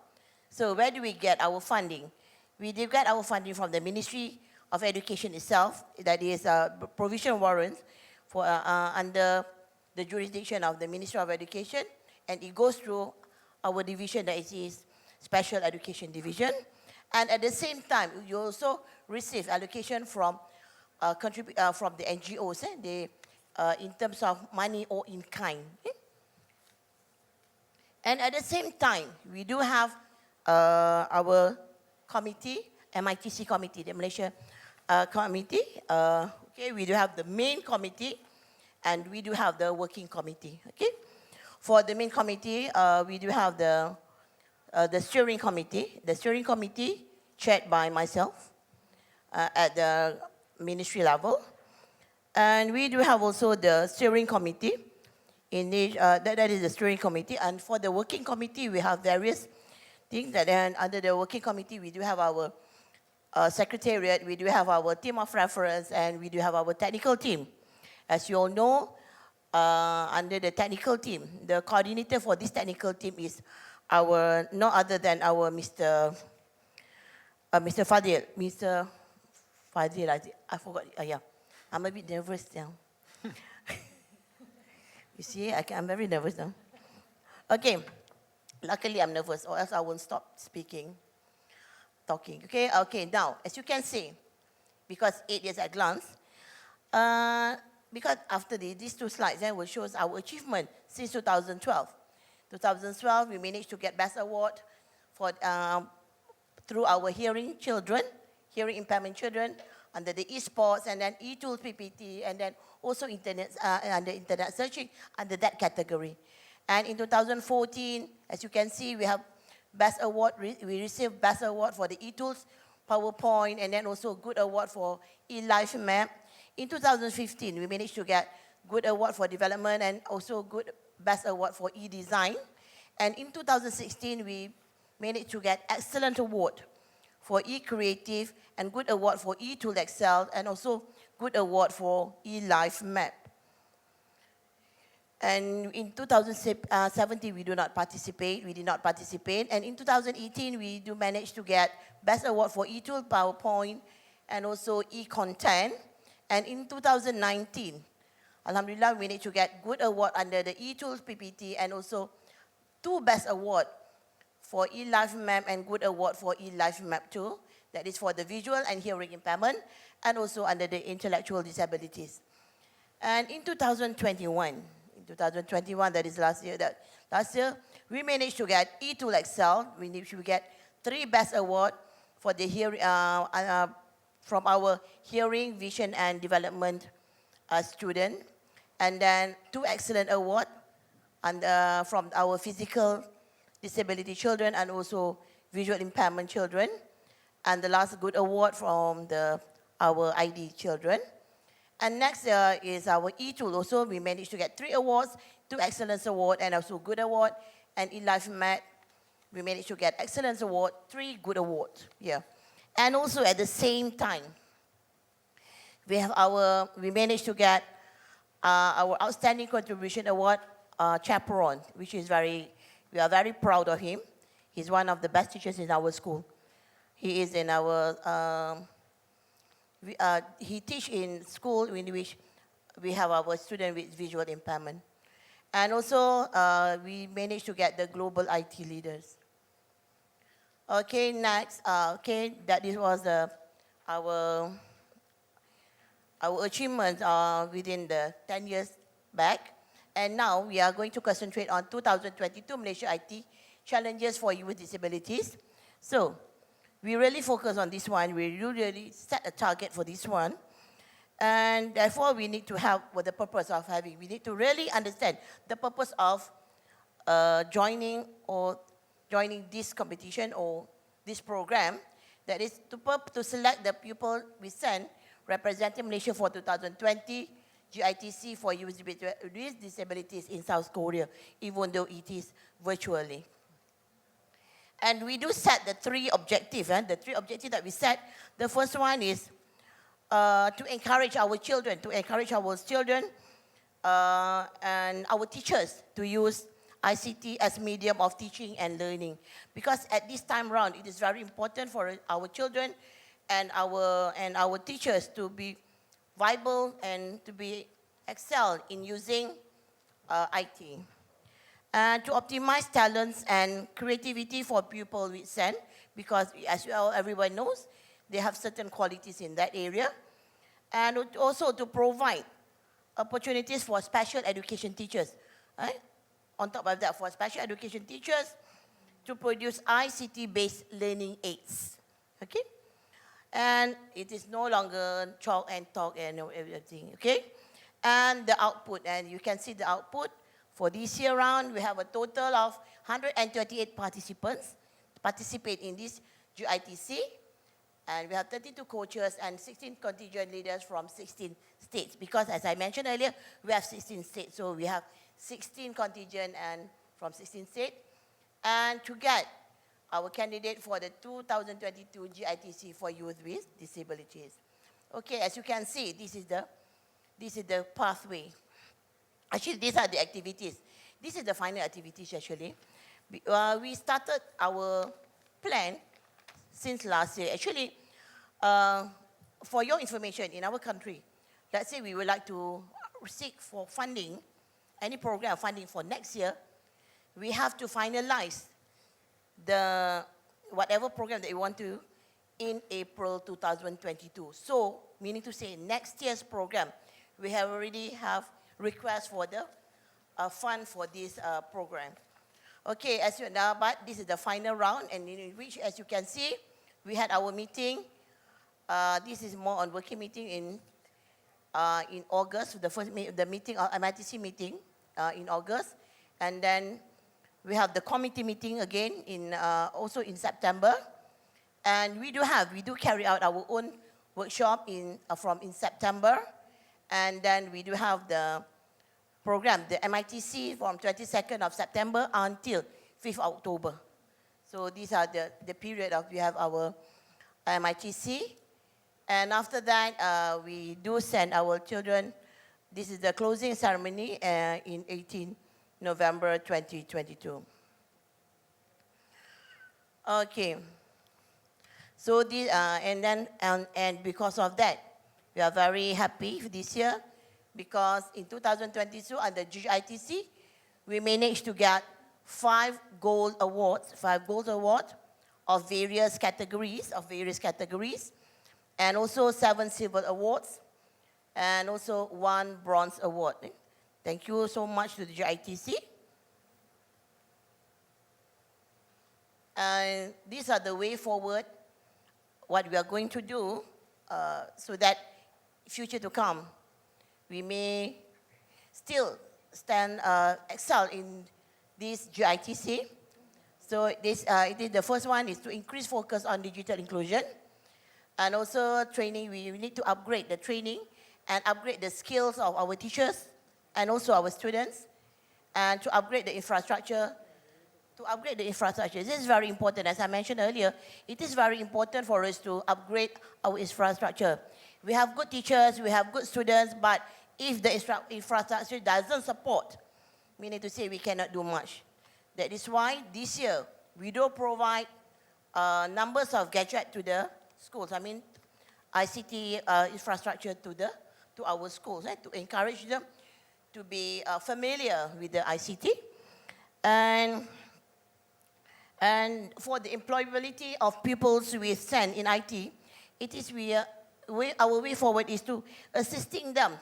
So where do we get our funding? We do get our funding from the Ministry of Education itself, that is provision warrants for under the jurisdiction of the Ministry of Education, and it goes through our division, that is Special Education Division. And at the same time, you also receive allocation from the NGOs, in terms of money or in kind. And at the same time, we do have our committee, MITC committee, the Malaysia committee. Okay, we do have the main committee, and we do have the working committee. Okay, for the main committee, we do have the steering committee. The steering committee chaired by myself at the ministry level, and we do have also the steering committee. That is the steering committee, and for the working committee, we have various things. That then under the working committee, we do have our secretariat, we do have our team of reference, and we do have our technical team. As you all know, under the technical team, the coordinator for this technical team is no other than our Mr. Fadil. Mr. Fadil, I forgot. Yeah, I'm a bit nervous now. You see, I'm very nervous now. Okay, luckily I'm nervous, or else I won't stop talking. Okay, now, as you can see, because 8 years at glance, because after these two slides, will show us our achievement since 2012. 2012, we managed to get Best Award through our hearing impairment children, under the esports, and then e-tools PPT, and then also under internet searching under that category. And in 2014, as you can see, we have Best Award. We received Best Award for the e-tools, PowerPoint, and then also Good Award for e-life map. In 2015, we managed to get Good Award for development and also Good Best Award for e-design. And in 2016, we managed to get Excellent Award for eCreative, and Good Award for eTool Excel, and also Good Award for eLife Map. And in 2017, we did not participate, and in 2018, we do manage to get Best Award for eTool, PowerPoint, and also e-content. And in 2019, Alhamdulillah, we managed to get Good Award under the eTools PPT, and also 2 Best Award for eLife Map and Good Award for eLife Map 2, that is for the visual and hearing impairment, and also under the intellectual disabilities. And in 2021, that is last year, we managed to get eTool Excel. We managed to get 3 Best Award for the hearing, from our hearing, vision, and development student, and then 2 Excellent Award and, from our physical disability children and also visual impairment children, and the last Good Award from our ID children. And next is our eTool. Also, we managed to get 3 awards, 2 Excellence Award, and also Good Award. And eLife Mat, we managed to get Excellence Award, 3 Good Awards. Yeah. And also at the same time, we managed to get our Outstanding Contribution Award chaperone, which is we are very proud of him. He's one of the best teachers in our school. He is in our he teaches in school in which we have our student with visual impairment. And also, we managed to get the global IT leaders. Okay, next, that this was our achievement within the 10 years back. And now we are going to concentrate on 2022 Malaysia IT challenges for youth with disabilities. So, we really focus on this one. We really set a target for this one. And therefore, we need to have what the purpose of having. We need to really understand the purpose of joining this competition or this program. That is to select the pupil we send representing Malaysia for 2020 GITC for youth with disabilities in South Korea, even though it is virtually. And we do set the 3 objectives. The 3 objectives that we set, the first one is to encourage our children, and our teachers to use ICT as medium of teaching and learning. Because at this time round, it is very important for our children and our teachers to be viable and to be excel in using IT. And to optimize talents and creativity for pupils with SEN, because as everyone knows, they have certain qualities in that area. And also to provide opportunities for special education teachers. Right? On top of that, for special education teachers, to produce ICT-based learning aids. Okay? And it is no longer chalk and talk and everything. Okay? And the output, and you can see the output. For this year round, we have a total of 138 participants participate in this GITC. And we have 32 coaches and 16 contingent leaders from 16 states. Because as I mentioned earlier, we have 16 states. So we have 16 contingent and from 16 states. And to get our candidate for the 2022 GITC for youth with disabilities. Okay, as you can see, this is the pathway. Actually, these are the activities. This is the final activities, actually. We started our plan since last year. Actually, for your information, in our country, let's say we would like to seek for funding, any program funding for next year, we have to finalize whatever program that we want to in April 2022. So, meaning to say next year's program, we already have request for the fund for this program. Okay, as you know, but this is the final round, and in which, as you can see, we had our meeting. This is more on working meeting in August, the meeting, MITC meeting in August, and then we have the committee meeting again also in September, and we do carry out our own workshop in September. And then we do have the program, the MITC from 22nd of September until 5th October. So these are the period of we have our MITC. And after that, we do send our children. This is the closing ceremony in 18 November 2022. Okay. So this, and because of that, we are very happy this year because in 2022 under GITC, we managed to get 5 gold awards of various categories, and also 7 silver awards, and also 1 bronze award. Thank you so much to the GITC. And these are the way forward, what we are going to do, so that future to come, we may still excel in this GITC. So this, the first one is to increase focus on digital inclusion. And also training, we need to upgrade the training and upgrade the skills of our teachers and also our students, and to upgrade the infrastructure. This is very important. As I mentioned earlier, it is very important for us to upgrade our infrastructure. We have good teachers, we have good students, but if the infrastructure doesn't support, meaning to say we cannot do much. That is why this year, we do provide numbers of gadgets to the schools. I mean, ICT infrastructure to our schools, to encourage them to be familiar with the ICT. And for the employability of pupils with SEN in IT, it is our way forward is to assisting them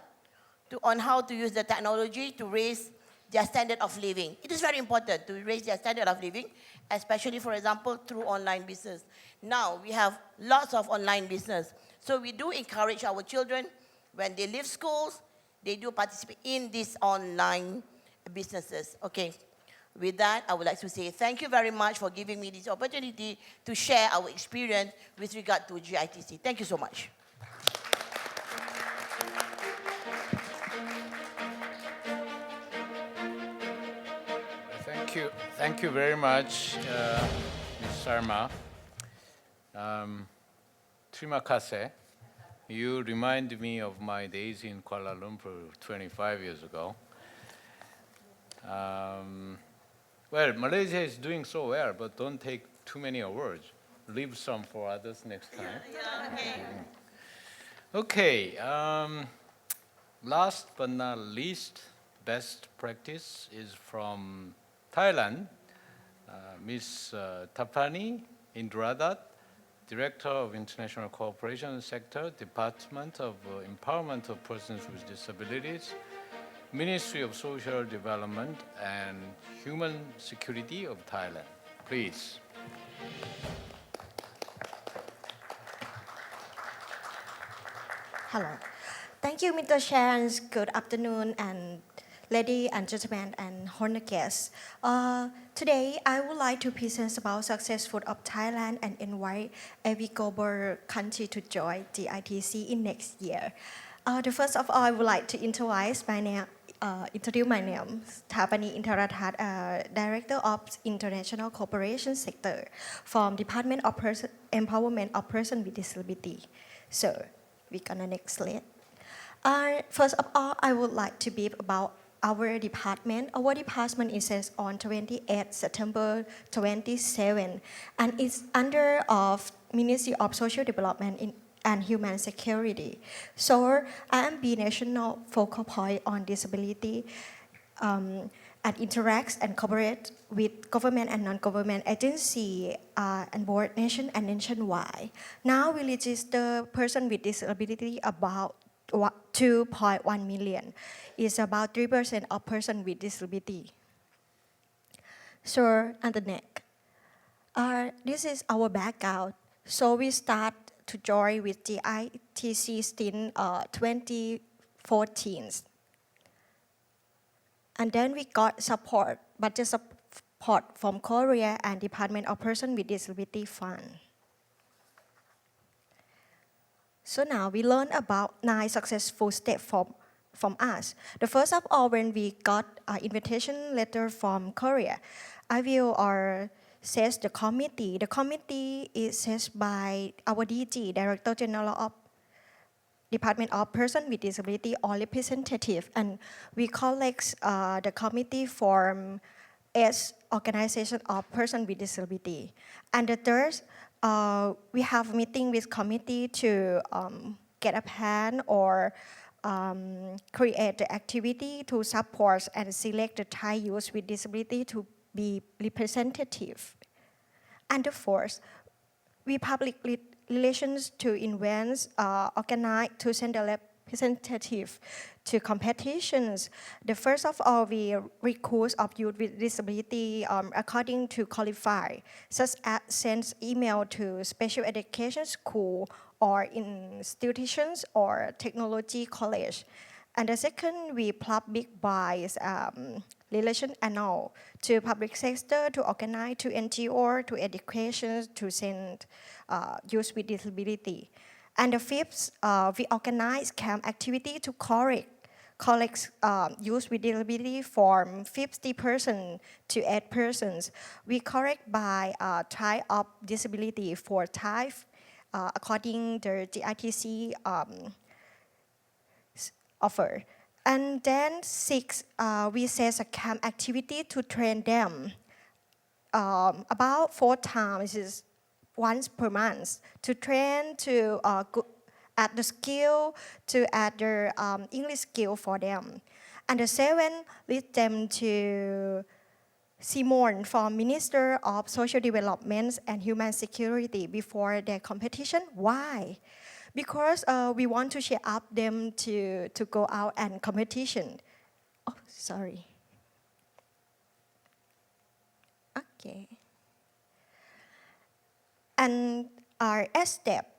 on how to use the technology to raise their standard of living. It is very important to raise their standard of living, especially, for example, through online business. Now, we have lots of online business. So we do encourage our children, when they leave schools, they do participate in these online businesses. Okay. With that, I would like to say thank you very much for giving me this opportunity to share our experience with regard to GITC. Thank you so much. Thank you very much, Ms. Sharma. Terima kasih. You remind me of my days in Kuala Lumpur 25 years ago. Well, Malaysia is doing so well, but don't take too many awards. Leave some for others next time. Okay. Last but not least, best practice is from Thailand. Ms. Tapani Indradat, Director of International Cooperation Sector, Department of Empowerment of Persons with Disabilities, Ministry of Social Development and Human Security of Thailand. Please. Hello. Thank you, Mr. Chair, and good afternoon, and ladies and gentlemen, and honored guests. Today, I would like to present about success food of Thailand and invite every global country to join the ITC in next year. The first of all, I would like to introduce my name, Tapani Indradat, Director of International Cooperation Sector from Department of Empowerment of Persons with Disability. So, we're gonna next slide. First of all, I would like to brief about our department. Our department is on 28 September 27, and it's under of Ministry of Social Development and Human Security. So IMB National Focal Point on Disability and interacts and cooperates with government and non-government agency and board nation and nationwide. Now we register person with disability about 2.1 million. It's about 3% of person with disability. So, on the next. This is our background. So we start to join with the ITC in 2014. And then we got support, budget support from Korea and Department of Persons with Disability Fund. So now we learn about 9 successful steps from us. The first of all, when we got an invitation letter from Korea, I will says the committee. The committee is set by our DG, Director General of Department of Person with Disability or representative, and we collect the committee from as organization of person with disability. And the third, we have a meeting with committee to get a plan or create the activity to support and select the Thai youth with disability to be representative. And the fourth, we public relations to events organize to send a representative to competitions. The first of all, we recruit of youth with disability according to qualify, such as send email to special education school or institutions or technology college. And the second, we public buys relation annual to public sector, to organize, to NGO, to education, to send youth with disability. And the fifth, we organize camp activity to collect youth with disability from 50 persons to 8 persons. We correct by type of disability for type according to the GITC offer. And then 6, we set a camp activity to train them about 4 times, is once per month, to train to add the skill, to add the English skill for them. And the 7, lead them to Simon from Minister of Social Development and Human Security before their competition. Why? Because we want to cheer up them to go out and competition. Oh, sorry. Okay. And our step,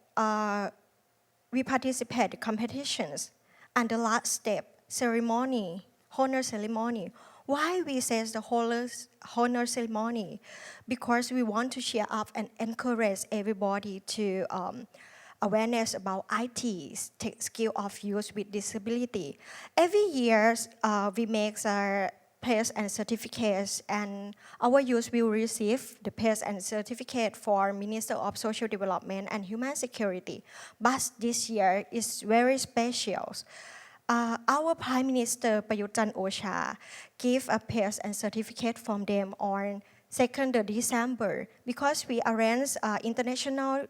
we participate in competitions. And the last step, ceremony, honor ceremony. Why we say the honor ceremony? Because we want to cheer up and encourage everybody to awareness about IT, skill of youth with disability. Every year, we make our PACE and certificates, and our youth will receive the PACE and certificate for Minister of Social Development and Human Security. But this year is very special. Our Prime Minister Prayut Chan-o-cha gave a PACE and certificate from them on 2nd December because we arranged International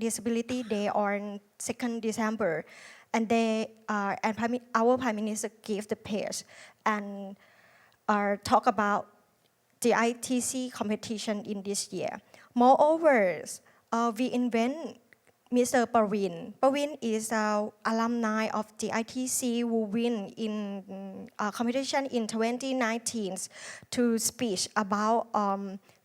Disability Day on 2nd December, and our Prime Minister gave the PACE and talk about the ITC competition in this year. Moreover, we invent Mr. Parvin. Parvin is an alumni of the ITC who win in competition in 2019 to speak about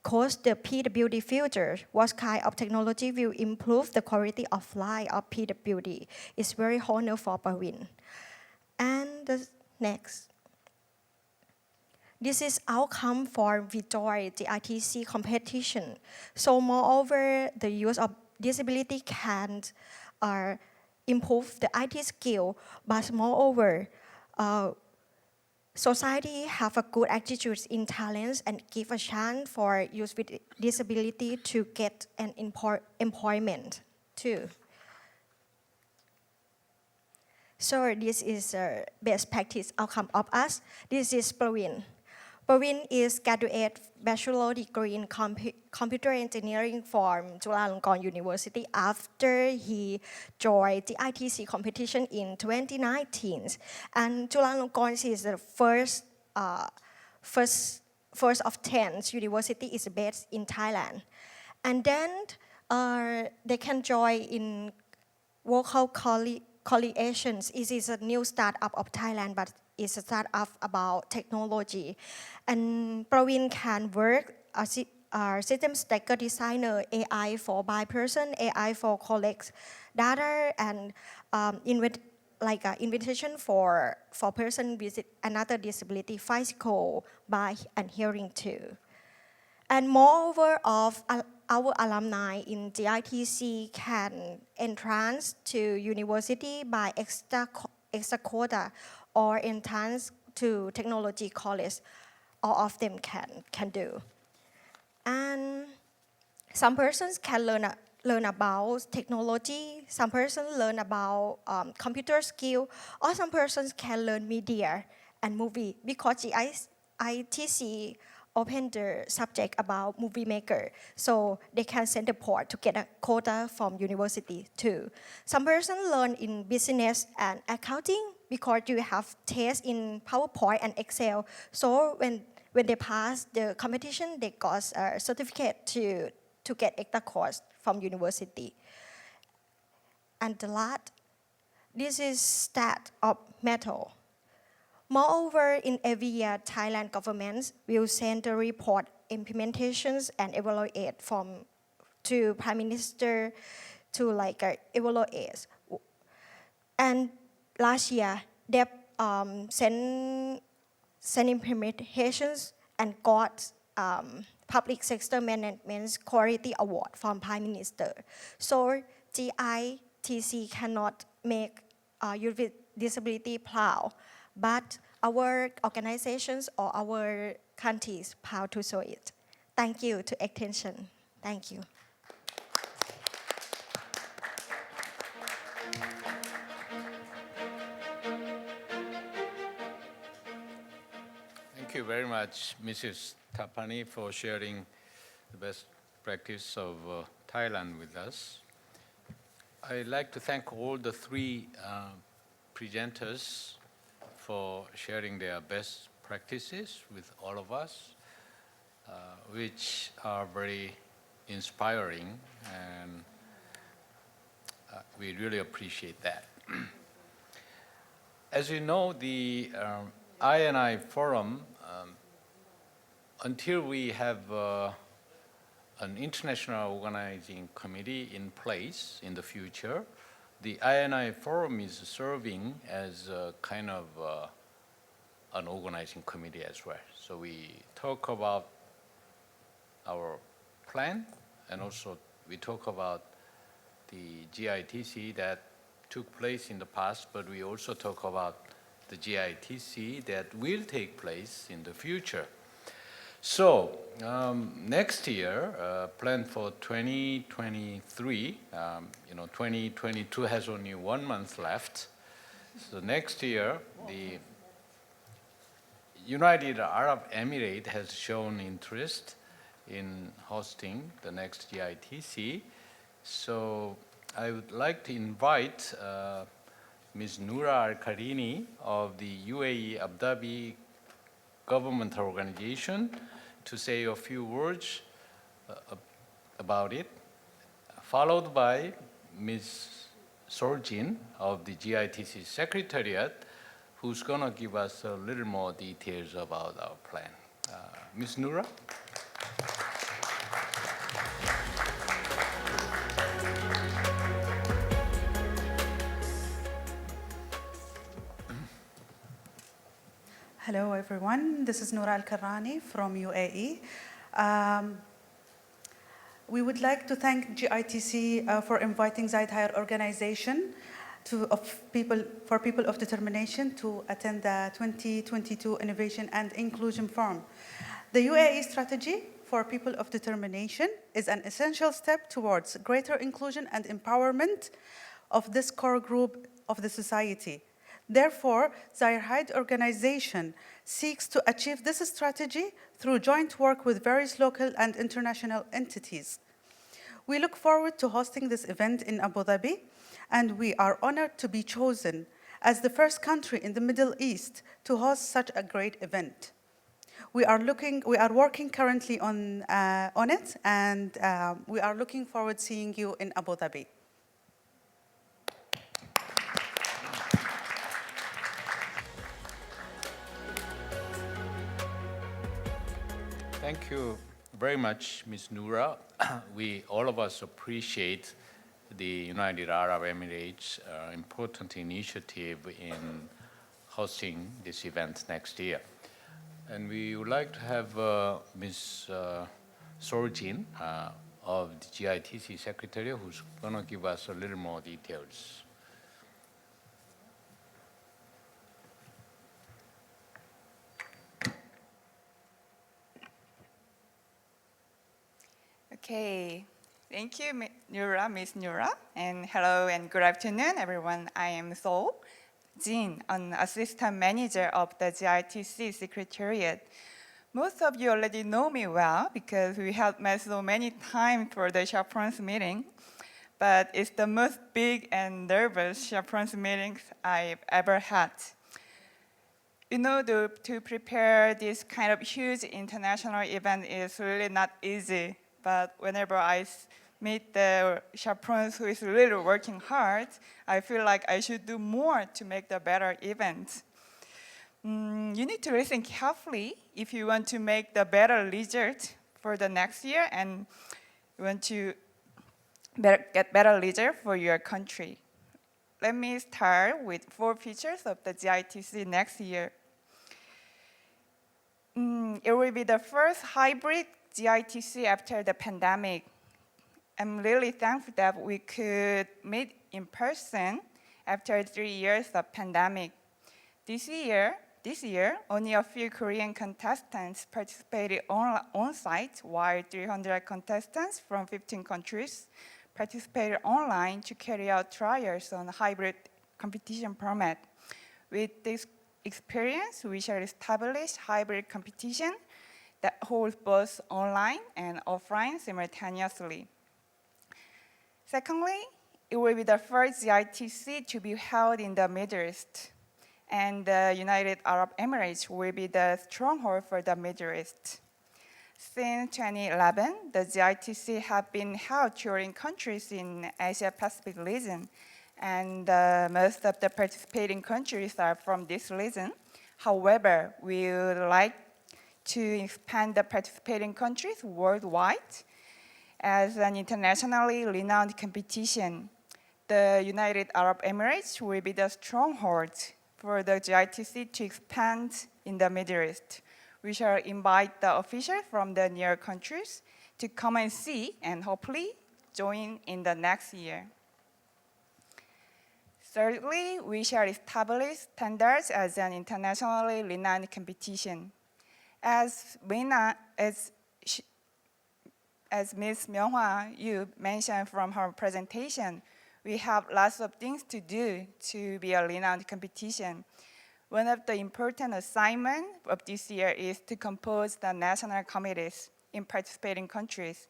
course the PWD future. What kind of technology will improve the quality of life of PWD? It's very honor for Parvin. And the next. This is outcome for Victoria, the ITC competition. So moreover, the use of disability can improve the IT skill, but moreover, society have a good attitude in talents and give a chance for youth with disability to get an employment too. So this is a best practice outcome of us. This is Praveen. Praveen is graduate bachelor degree in computer engineering from Chulalongkorn University after he joined the ITC competition in 2019. And Chulalongkorn is the first of 10 university is based in Thailand. And then they can join in vocal coalitions. It is a new startup of Thailand, but it's a startup about technology. And Praveen can work as a system stacker designer, AI for by person, AI for collect data, and invitation for person with another disability, physical, by and hearing too. And moreover of our alumni in the ITC can entrance to university by extra quota or entrance to technology college. All of them can do. And Some persons can learn about technology, some persons learn about computer skill, or some persons can learn media and movie because GITC opened the subject about movie maker, so they can send the port to get a quota from university too. Some person learn in business and accounting because you have tests in PowerPoint and Excel. So when they pass the competition, they got a certificate to get extra course from university. And the last, this is stat of metal. Moreover, in every year, Thailand government will send the report implementations and evaluate to Prime Minister to evaluate. And last year, they sent implementations and got public sector management quality award from Prime Minister. So GITC cannot make youth with disability proud, but our organizations or our countries proud to show it. Thank you to attention. Thank you. Thank you very much, Mrs. Tapani, for sharing the best practice of Thailand with us. I'd like to thank all the three presenters for sharing their best practices with all of us, which are very inspiring, and we really appreciate that. As you know, the InI Forum, until we have an international organizing committee in place in the future, the InI Forum is serving as a kind of an organizing committee as well. So we talk about our plan, and also we talk about the GITC that took place in the past, but we also talk about the GITC that will take place in the future. So next year, planned for 2023, 2022 has only 1 month left. So next year, the United Arab Emirates has shown interest in hosting the next GITC. So I would like to invite Ms. Noura Al-Karini of the UAE Abu Dhabi Government Organization to say a few words about it, followed by Ms. Sorjin of the GITC Secretariat, who's going to give us a little more details about our plan. Ms. Noura? Hello, everyone. This is Noura Al-Karani from UAE. We would like to thank GITC for inviting Zaid Higher Organization for people of determination to attend the 2022 Innovation and Inclusion Forum. The UAE strategy for people of determination is an essential step towards greater inclusion and empowerment of this core group of the society. Therefore, Zaid Higher Organization seeks to achieve this strategy through joint work with various local and international entities. We look forward to hosting this event in Abu Dhabi, and we are honored to be chosen as the first country in the Middle East to host such a great event. We are working currently on it, and we are looking forward to seeing you in Abu Dhabi. Thank you very much, Ms. Noura. All of us appreciate the United Arab Emirates' important initiative in hosting this event next year. And we would like to have Ms. Sorjin of the GITC Secretary, who's going to give us a little more details. Okay, thank you, Miss Nura, and hello and good afternoon, everyone. I am Seoul Jin, an assistant manager of the GITC Secretariat. Most of you already know me well because we have met so many times for the chaperones meeting, but it's the most big and nervous chaperones meetings I've ever had. You know, to prepare this kind of huge international event is really not easy, but whenever I meet the chaperones who is really working hard, I feel like I should do more to make the better event. You need to listen carefully if you want to make the better result for the next year and you want to get better result for your country. Let me start with 4 features of the GITC next year. It will be the first hybrid GITC after the pandemic. I'm really thankful that we could meet in person after 3 years of pandemic. This year, only a few Korean contestants participated on-site, while 300 contestants from 15 countries participated online to carry out trials on hybrid competition format. With this experience, we shall establish hybrid competition that holds both online and offline simultaneously. Secondly, it will be the first GITC to be held in the Middle East, and the United Arab Emirates will be the stronghold for the Middle East. Since 2011, the GITC have been held during countries in Asia-Pacific region, and most of the participating countries are from this region. However, we would like to expand the participating countries worldwide as an internationally renowned competition. The United Arab Emirates will be the stronghold for the GITC to expand in the Middle East. We shall invite the officials from the near countries to come and see and hopefully join in the next year. Thirdly, we shall establish standards as an internationally renowned competition. As Ms. Myung-hwa Yu mentioned from her presentation, we have lots of things to do to be a renowned competition. One of the important assignments of this year is to compose the national committees in participating countries.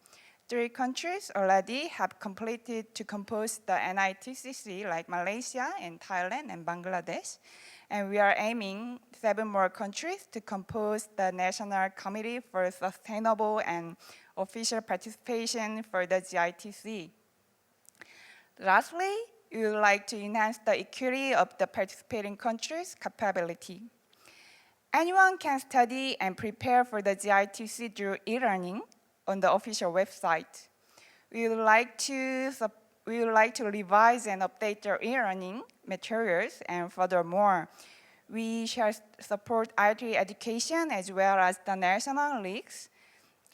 3 countries already have completed to compose the NITCC, like Malaysia and Thailand and Bangladesh. And we are aiming 7 more countries to compose the National Committee for Sustainable and Official Participation for the GITC. Lastly, we would like to enhance the equity of the participating countries' capability. Anyone can study and prepare for the GITC through e-learning on the official website. We would like to revise and update their e-learning materials, and furthermore, we shall support IT education as well as the national leagues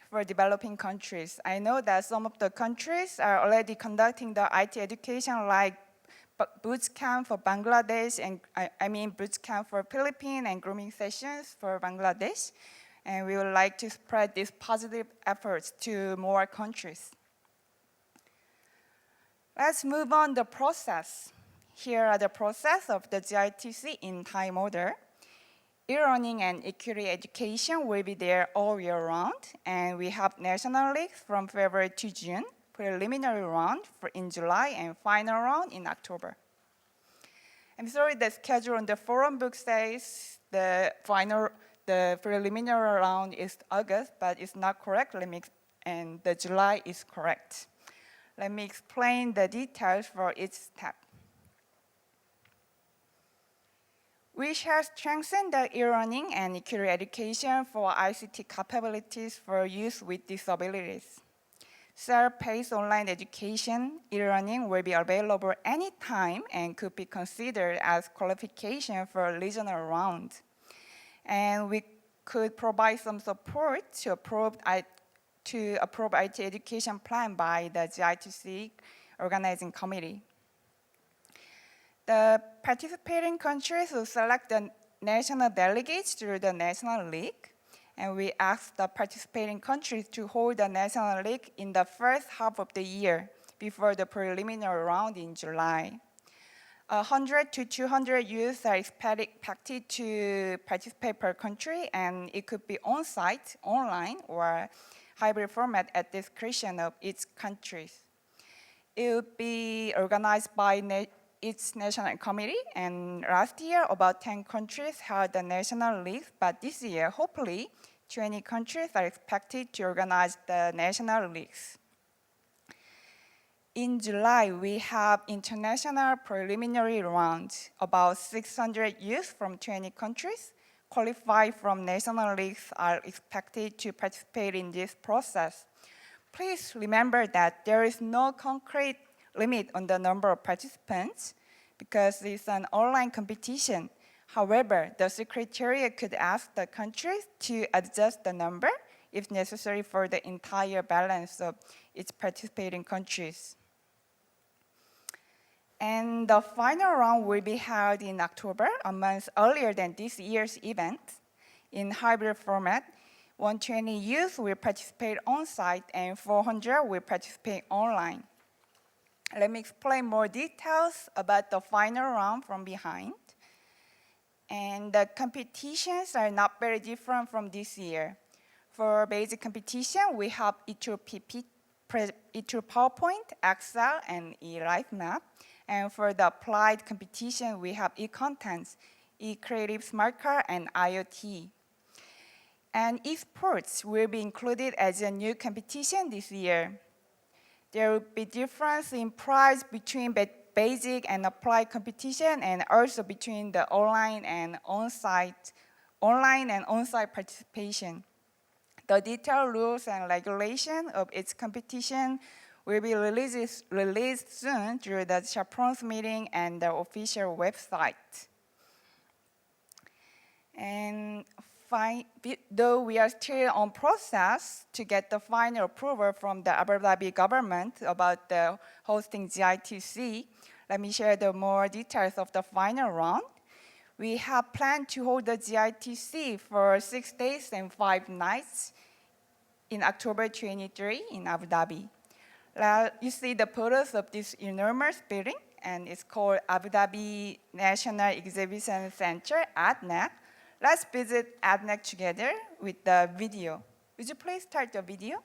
for developing countries. I know that some of the countries are already conducting the IT education, like boot camp for Bangladesh, and boot camp for Philippines and grooming sessions for Bangladesh. And we would like to spread these positive efforts to more countries. Let's move on the process. Here are the process of the GITC in time order. E-learning and equity education will be there all year round, and we have national leagues from February to June, preliminary round in July, and final round in October. I'm sorry, the schedule on the forum book says the preliminary round is August, but it's not correct, and the July is correct. Let me explain the details for each step. We shall strengthen the e-learning and equity education for ICT capabilities for youth with disabilities. Self-paced online education, e-learning will be available anytime and could be considered as qualification for a regional round. And we could provide some support to approve IT education plan by the GITC organizing committee. The participating countries will select the national delegates through the National League, And we asked the participating countries to hold the National League in the first half of the year before the preliminary round in July. 100 to 200 youths are expected to participate per country, and it could be on-site, online, or hybrid format at discretion of each country. It will be organized by each national committee, and last year about 10 countries held the national league, but this year, hopefully, 20 countries are expected to organize the national leagues. In July, we have international preliminary rounds. About 600 youth from 20 countries qualified from national leagues are expected to participate in this process. Please remember that there is no concrete limit on the number of participants because it's an online competition. However, the Secretariat could ask the countries to adjust the number if necessary for the entire balance of its participating countries. And the final round will be held in October, a month earlier than this year's event. In hybrid format, 120 youth will participate on-site and 400 will participate online. Let me explain more details about the final round from behind. And the competitions are not very different from this year. For basic competition, we have e-tool PowerPoint, Excel, and e-Life Map. And for the applied competition, we have e-contents, e-creative smart card, and IoT. And esports will be included as a new competition this year. There will be difference in price between basic and applied competition, and also between the online and on-site participation. The detailed rules and regulation of its competition will be released soon through the chaperones meeting and the official website. And though we are still on process to get the final approval from the Abu Dhabi government about the hosting GITC, let me share the more details of the final round. We have planned to hold the GITC for 6 days and 5 nights in October 23 in Abu Dhabi. You see the photos of this enormous building, and it's called Abu Dhabi National Exhibition Center, ADNEC. Let's visit ADNEC together with the video. Would you please start the video?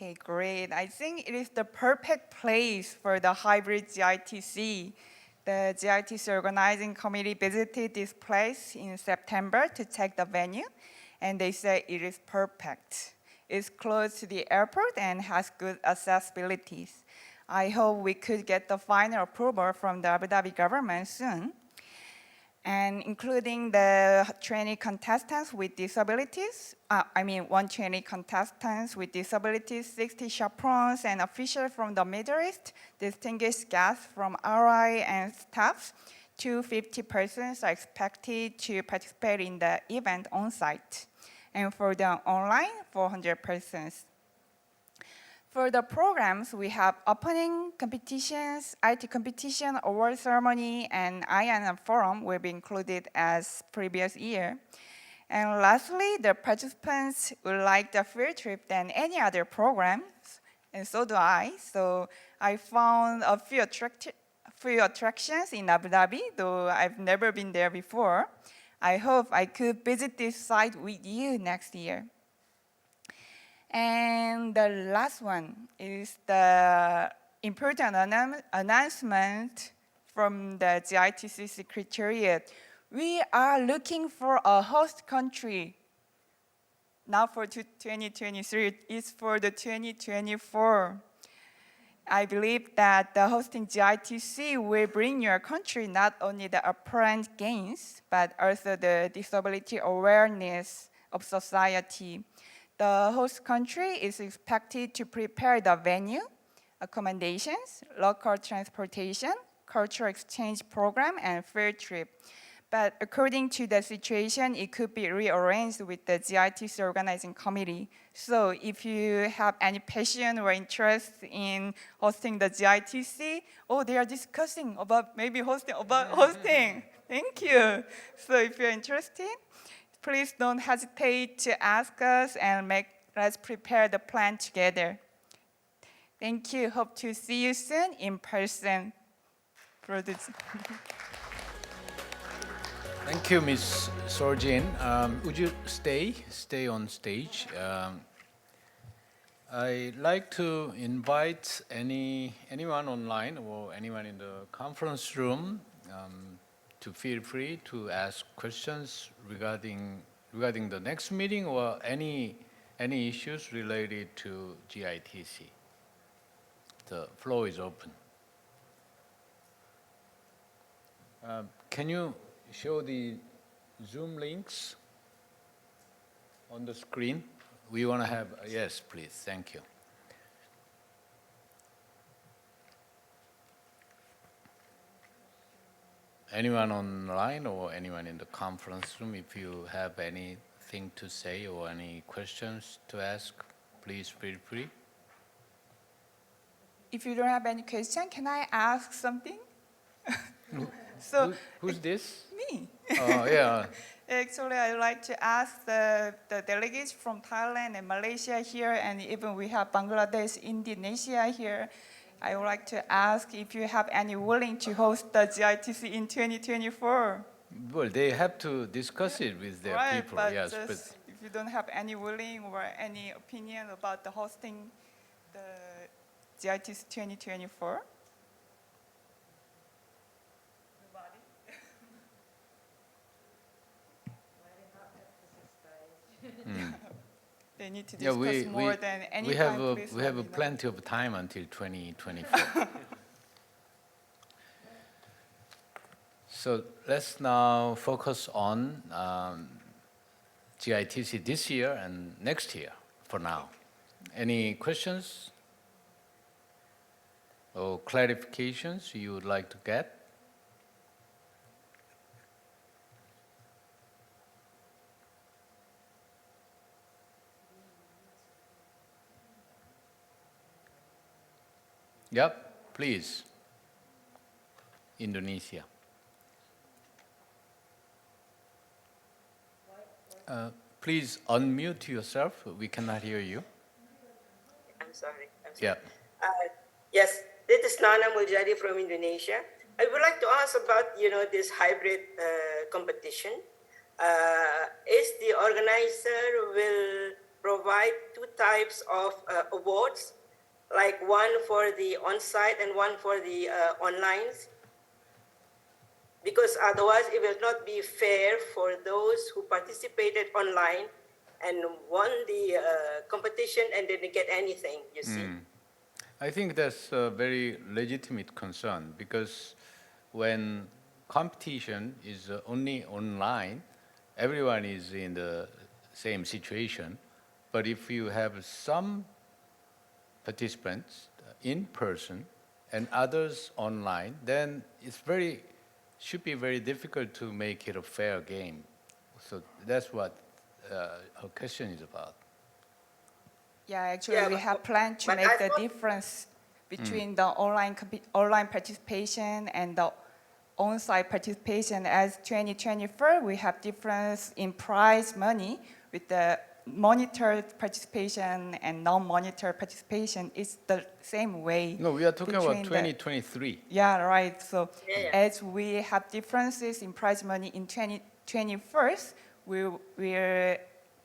Okay, great. I think it is the perfect place for the hybrid GITC. The GITC organizing committee visited this place in September to check the venue, and they say it is perfect. It's close to the airport and has good accessibilities. I hope we could get the final approval from the Abu Dhabi government soon, and including the trainee contestants with disabilities, 1 trainee contestants with disabilities, 60 chaperones and officials from the Middle East, distinguished guests from RI and staffs, 250 persons are expected to participate in the event on site. And for the online, 400 persons. For the programs, we have opening competitions, IT competition, award ceremony, and INI forum will be included as previous year. And lastly, the participants would like the field trip than any other programs, and so do I. So I found a few attractions in Abu Dhabi, though I've never been there before. I hope I could visit this site with you next year. And the last one is the important announcement from the GITC Secretariat. We are looking for a host country. Not for 2023, it's for the 2024. I believe that the hosting GITC will bring your country not only the apparent gains, but also the disability awareness of society. The host country is expected to prepare the venue, accommodations, local transportation, cultural exchange program, and field trip. But according to the situation, it could be rearranged with the GITC organizing committee. So if you have any passion or interest in hosting the GITC, they are discussing about maybe hosting. Thank you. So if you're interested, please don't hesitate to ask us and let's prepare the plan together. Thank you. Hope to see you soon in person. For this. Thank you, Ms. Sorjin. Would you stay on stage? I'd like to invite anyone online or anyone in the conference room to feel free to ask questions regarding the next meeting or any issues related to GITC. The floor is open. Can you show the Zoom links on the screen? We want to have, yes, please, thank you. Anyone online or anyone in the conference room, if you have anything to say or any questions to ask, please feel free. If you don't have any question, can I ask something? Who's this? Me. Oh, yeah. Actually, I'd like to ask the delegates from Thailand and Malaysia here, and even we have Bangladesh, Indonesia here. I would like to ask if you have any willing to host the GITC in 2024. Well, they have to discuss it with their people. But yes, just but if you don't have any willing or any opinion about the hosting the GITC 2024. They need to discuss more than any time. We have plenty of time until 2024. So let's now focus on GITC this year and next year for now. Any questions or clarifications you would like to get? Yep, please. Indonesia. Please unmute yourself. We cannot hear you. I'm sorry. Yeah. Yes, this is Nana Muljadi from Indonesia. I would like to ask about this hybrid competition. Is the organizer will provide two types of awards, like one for the on-site and one for the online? because otherwise it will not be fair for those who participated online and won the competition and didn't get anything, you see. I think that's a very legitimate concern because when competition is only online, everyone is in the same situation. But if you have some participants in person and others online, then should be very difficult to make it a fair game. So that's what her question is about. Yeah, actually, we have planned to make the difference between the online participation and the on-site participation. As 2024, we have difference in prize money with the monitored participation and non-monitored participation. It's the same way. No, we are talking about between 2023. Yeah, right. So as we have differences in prize money in 2021, we will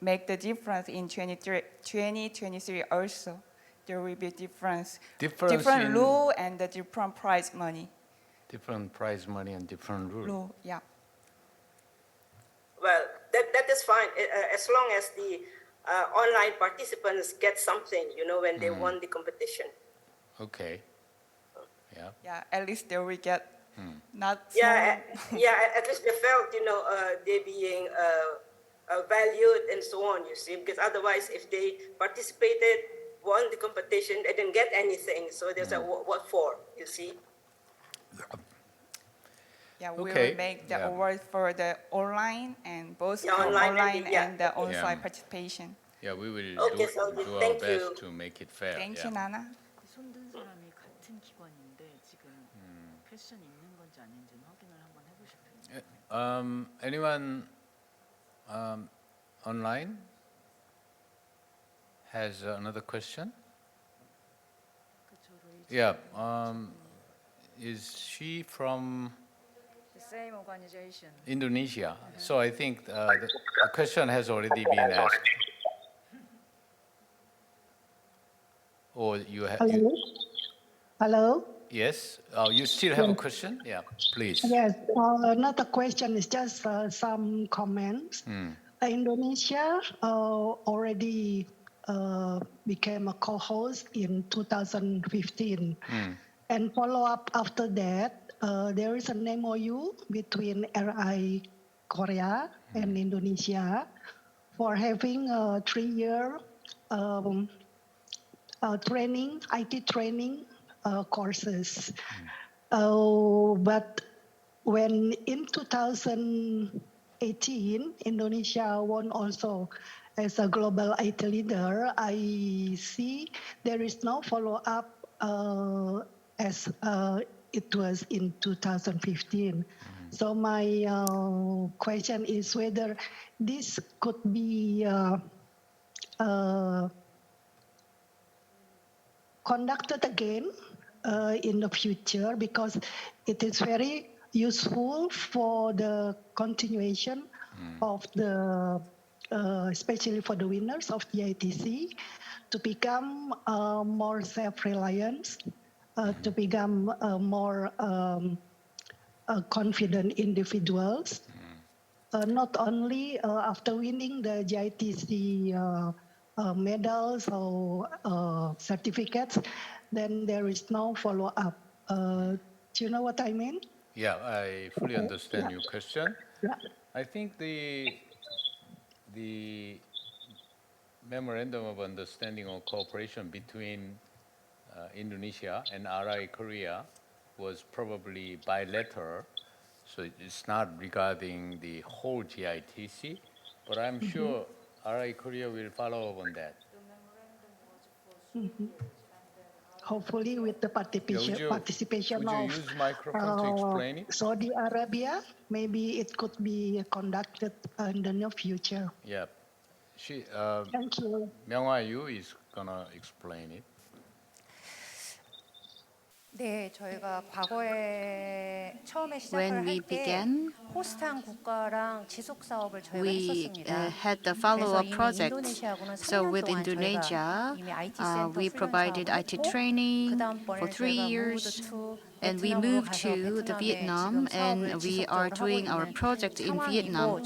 make the difference in 2023 also. There will be difference different in rule and the different prize money. Different prize money and different rule. Rule, yeah. Well, that is fine, as long as the online participants get something, when they won the competition. Okay. Yeah. Yeah, at least they will get not Yeah, small. at least they felt, they being valued and so on, you see, because otherwise if they participated, won the competition, they didn't get anything, so there's a what for, you see? Yeah, we Okay. will make the award for the online and both online online and and the Yeah. on-site participation. Yeah, we will Okay, so do our thank best you. to make it fair. Thank yeah. you, Nana. 손든 사람이 같은 기관인데 지금 퀘션이 있는 건지 아닌지는 확인을 한번 해보실까요? Anyone online has another question? Yeah. Is she from The same organization. Indonesia? So I think the question has already been asked. Or you have? Hello. Hello. Yes. You still have a question? Yeah. Please. Yes. Not a question. It's just some comments. Indonesia already became a co-host in 2015, and follow up after that. There is an MOU between RI Korea and Indonesia for having a 3-year IT training courses. But when in 2018, Indonesia won also as a global IT leader, I see there is no follow-up as it was in 2015. So my question is whether this could be conducted again in the future, because it is very useful for the continuation of the, especially for the winners of the ITC, to become more self-reliant, to become more confident individuals, not only after winning the GITC medals or certificates, then there is no follow-up. Do you know what I mean? Yeah, I fully understand your question. Yeah. I think the memorandum of understanding or cooperation between Indonesia and RI Korea was probably bilateral, so it's not regarding the whole GITC, but I'm sure RI Korea will follow up on that. Hopefully with the participation would you use microphone to explain it? Saudi Arabia, maybe it could be conducted in the near future. Yeah. Thank you. Myung-Hwa Yu is gonna explain it. 네, 저희가 과거에 처음에 When 시작을 we 할 때 began, 호스트한 국가랑 지속 사업을 저희가 we 했었습니다. had the 그래서 follow-up 이미 project. 인도네시아하고는 So 3년 with 동안 Indonesia, 저희가 이미 IT 센터 we provided 훈련 IT 사업을 했고, training 그다음번에 for 3 저희가 years. moved to And we moved to the Vietnam, and we are doing our project in Vietnam.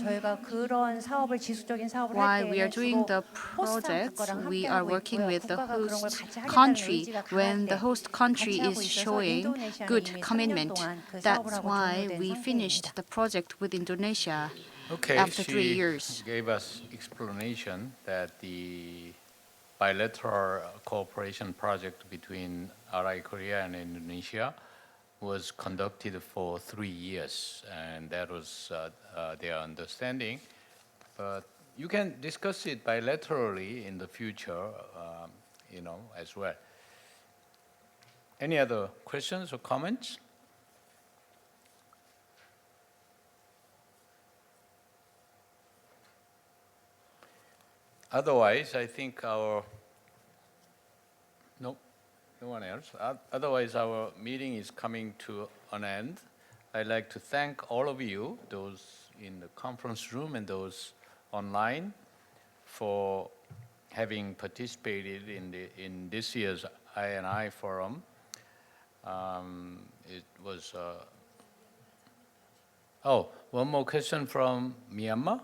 While we are doing the project, we are working with the host country. When the host country is showing good commitment, that's why we finished the project with Indonesia after 3 years. Gave us explanation that the bilateral cooperation project between RI Korea and Indonesia was conducted for 3 years, and that was their understanding. But you can discuss it bilaterally in the future, as well. Any other questions or comments? Otherwise, I think no one else. Otherwise, our meeting is coming to an end. I'd like to thank all of you, those in the conference room and those online, for having participated in this year's INI Forum. It was. One more question from Myanmar.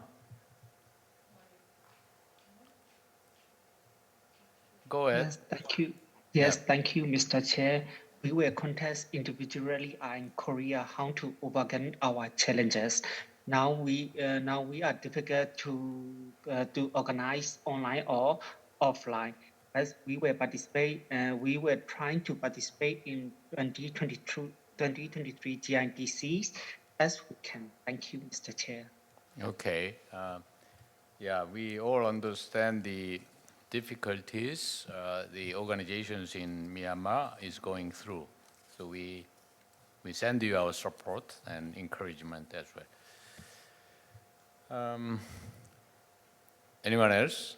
Go ahead. Yes, thank you. Yes, thank you, Mr. Chair. We will contest individually in Korea how to overcome our challenges. Now we are difficult to organize online or offline. As we will participate, we were trying to participate in 2023 GITCs as we can. Thank you, Mr. Chair. Okay. We all understand the difficulties the organizations in Myanmar is going through. So we send you our support and encouragement as well. Anyone else?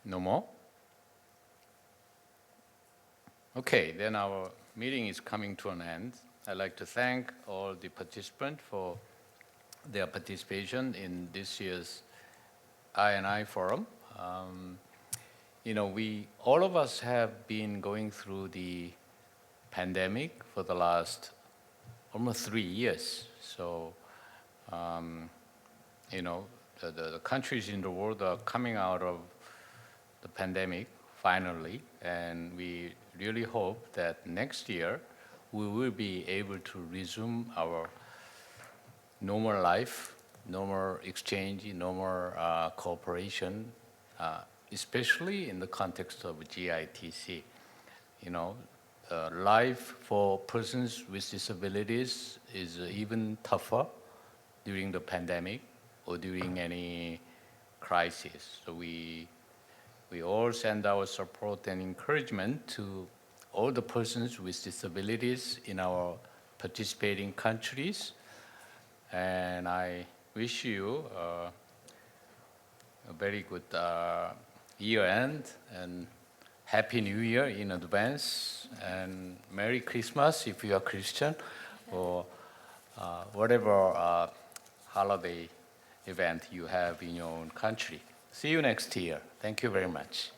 No more? Okay, then our meeting is coming to an end. I'd like to thank all the participants for their participation in this year's INI Forum. All of us have been going through the pandemic for the last almost 3 years. So, the countries in the world are coming out of the pandemic finally, and we really hope that next year we will be able to resume our normal life, normal exchange, normal cooperation, especially in the context of GITC. Life for persons with disabilities is even tougher during the pandemic or during any crisis. So we all send our support and encouragement to all the persons with disabilities in our participating countries. And I wish you a very good year end and Happy New Year in advance, and Merry Christmas if you are Christian, or whatever holiday event you have in your own country. See you next year. Thank you very much.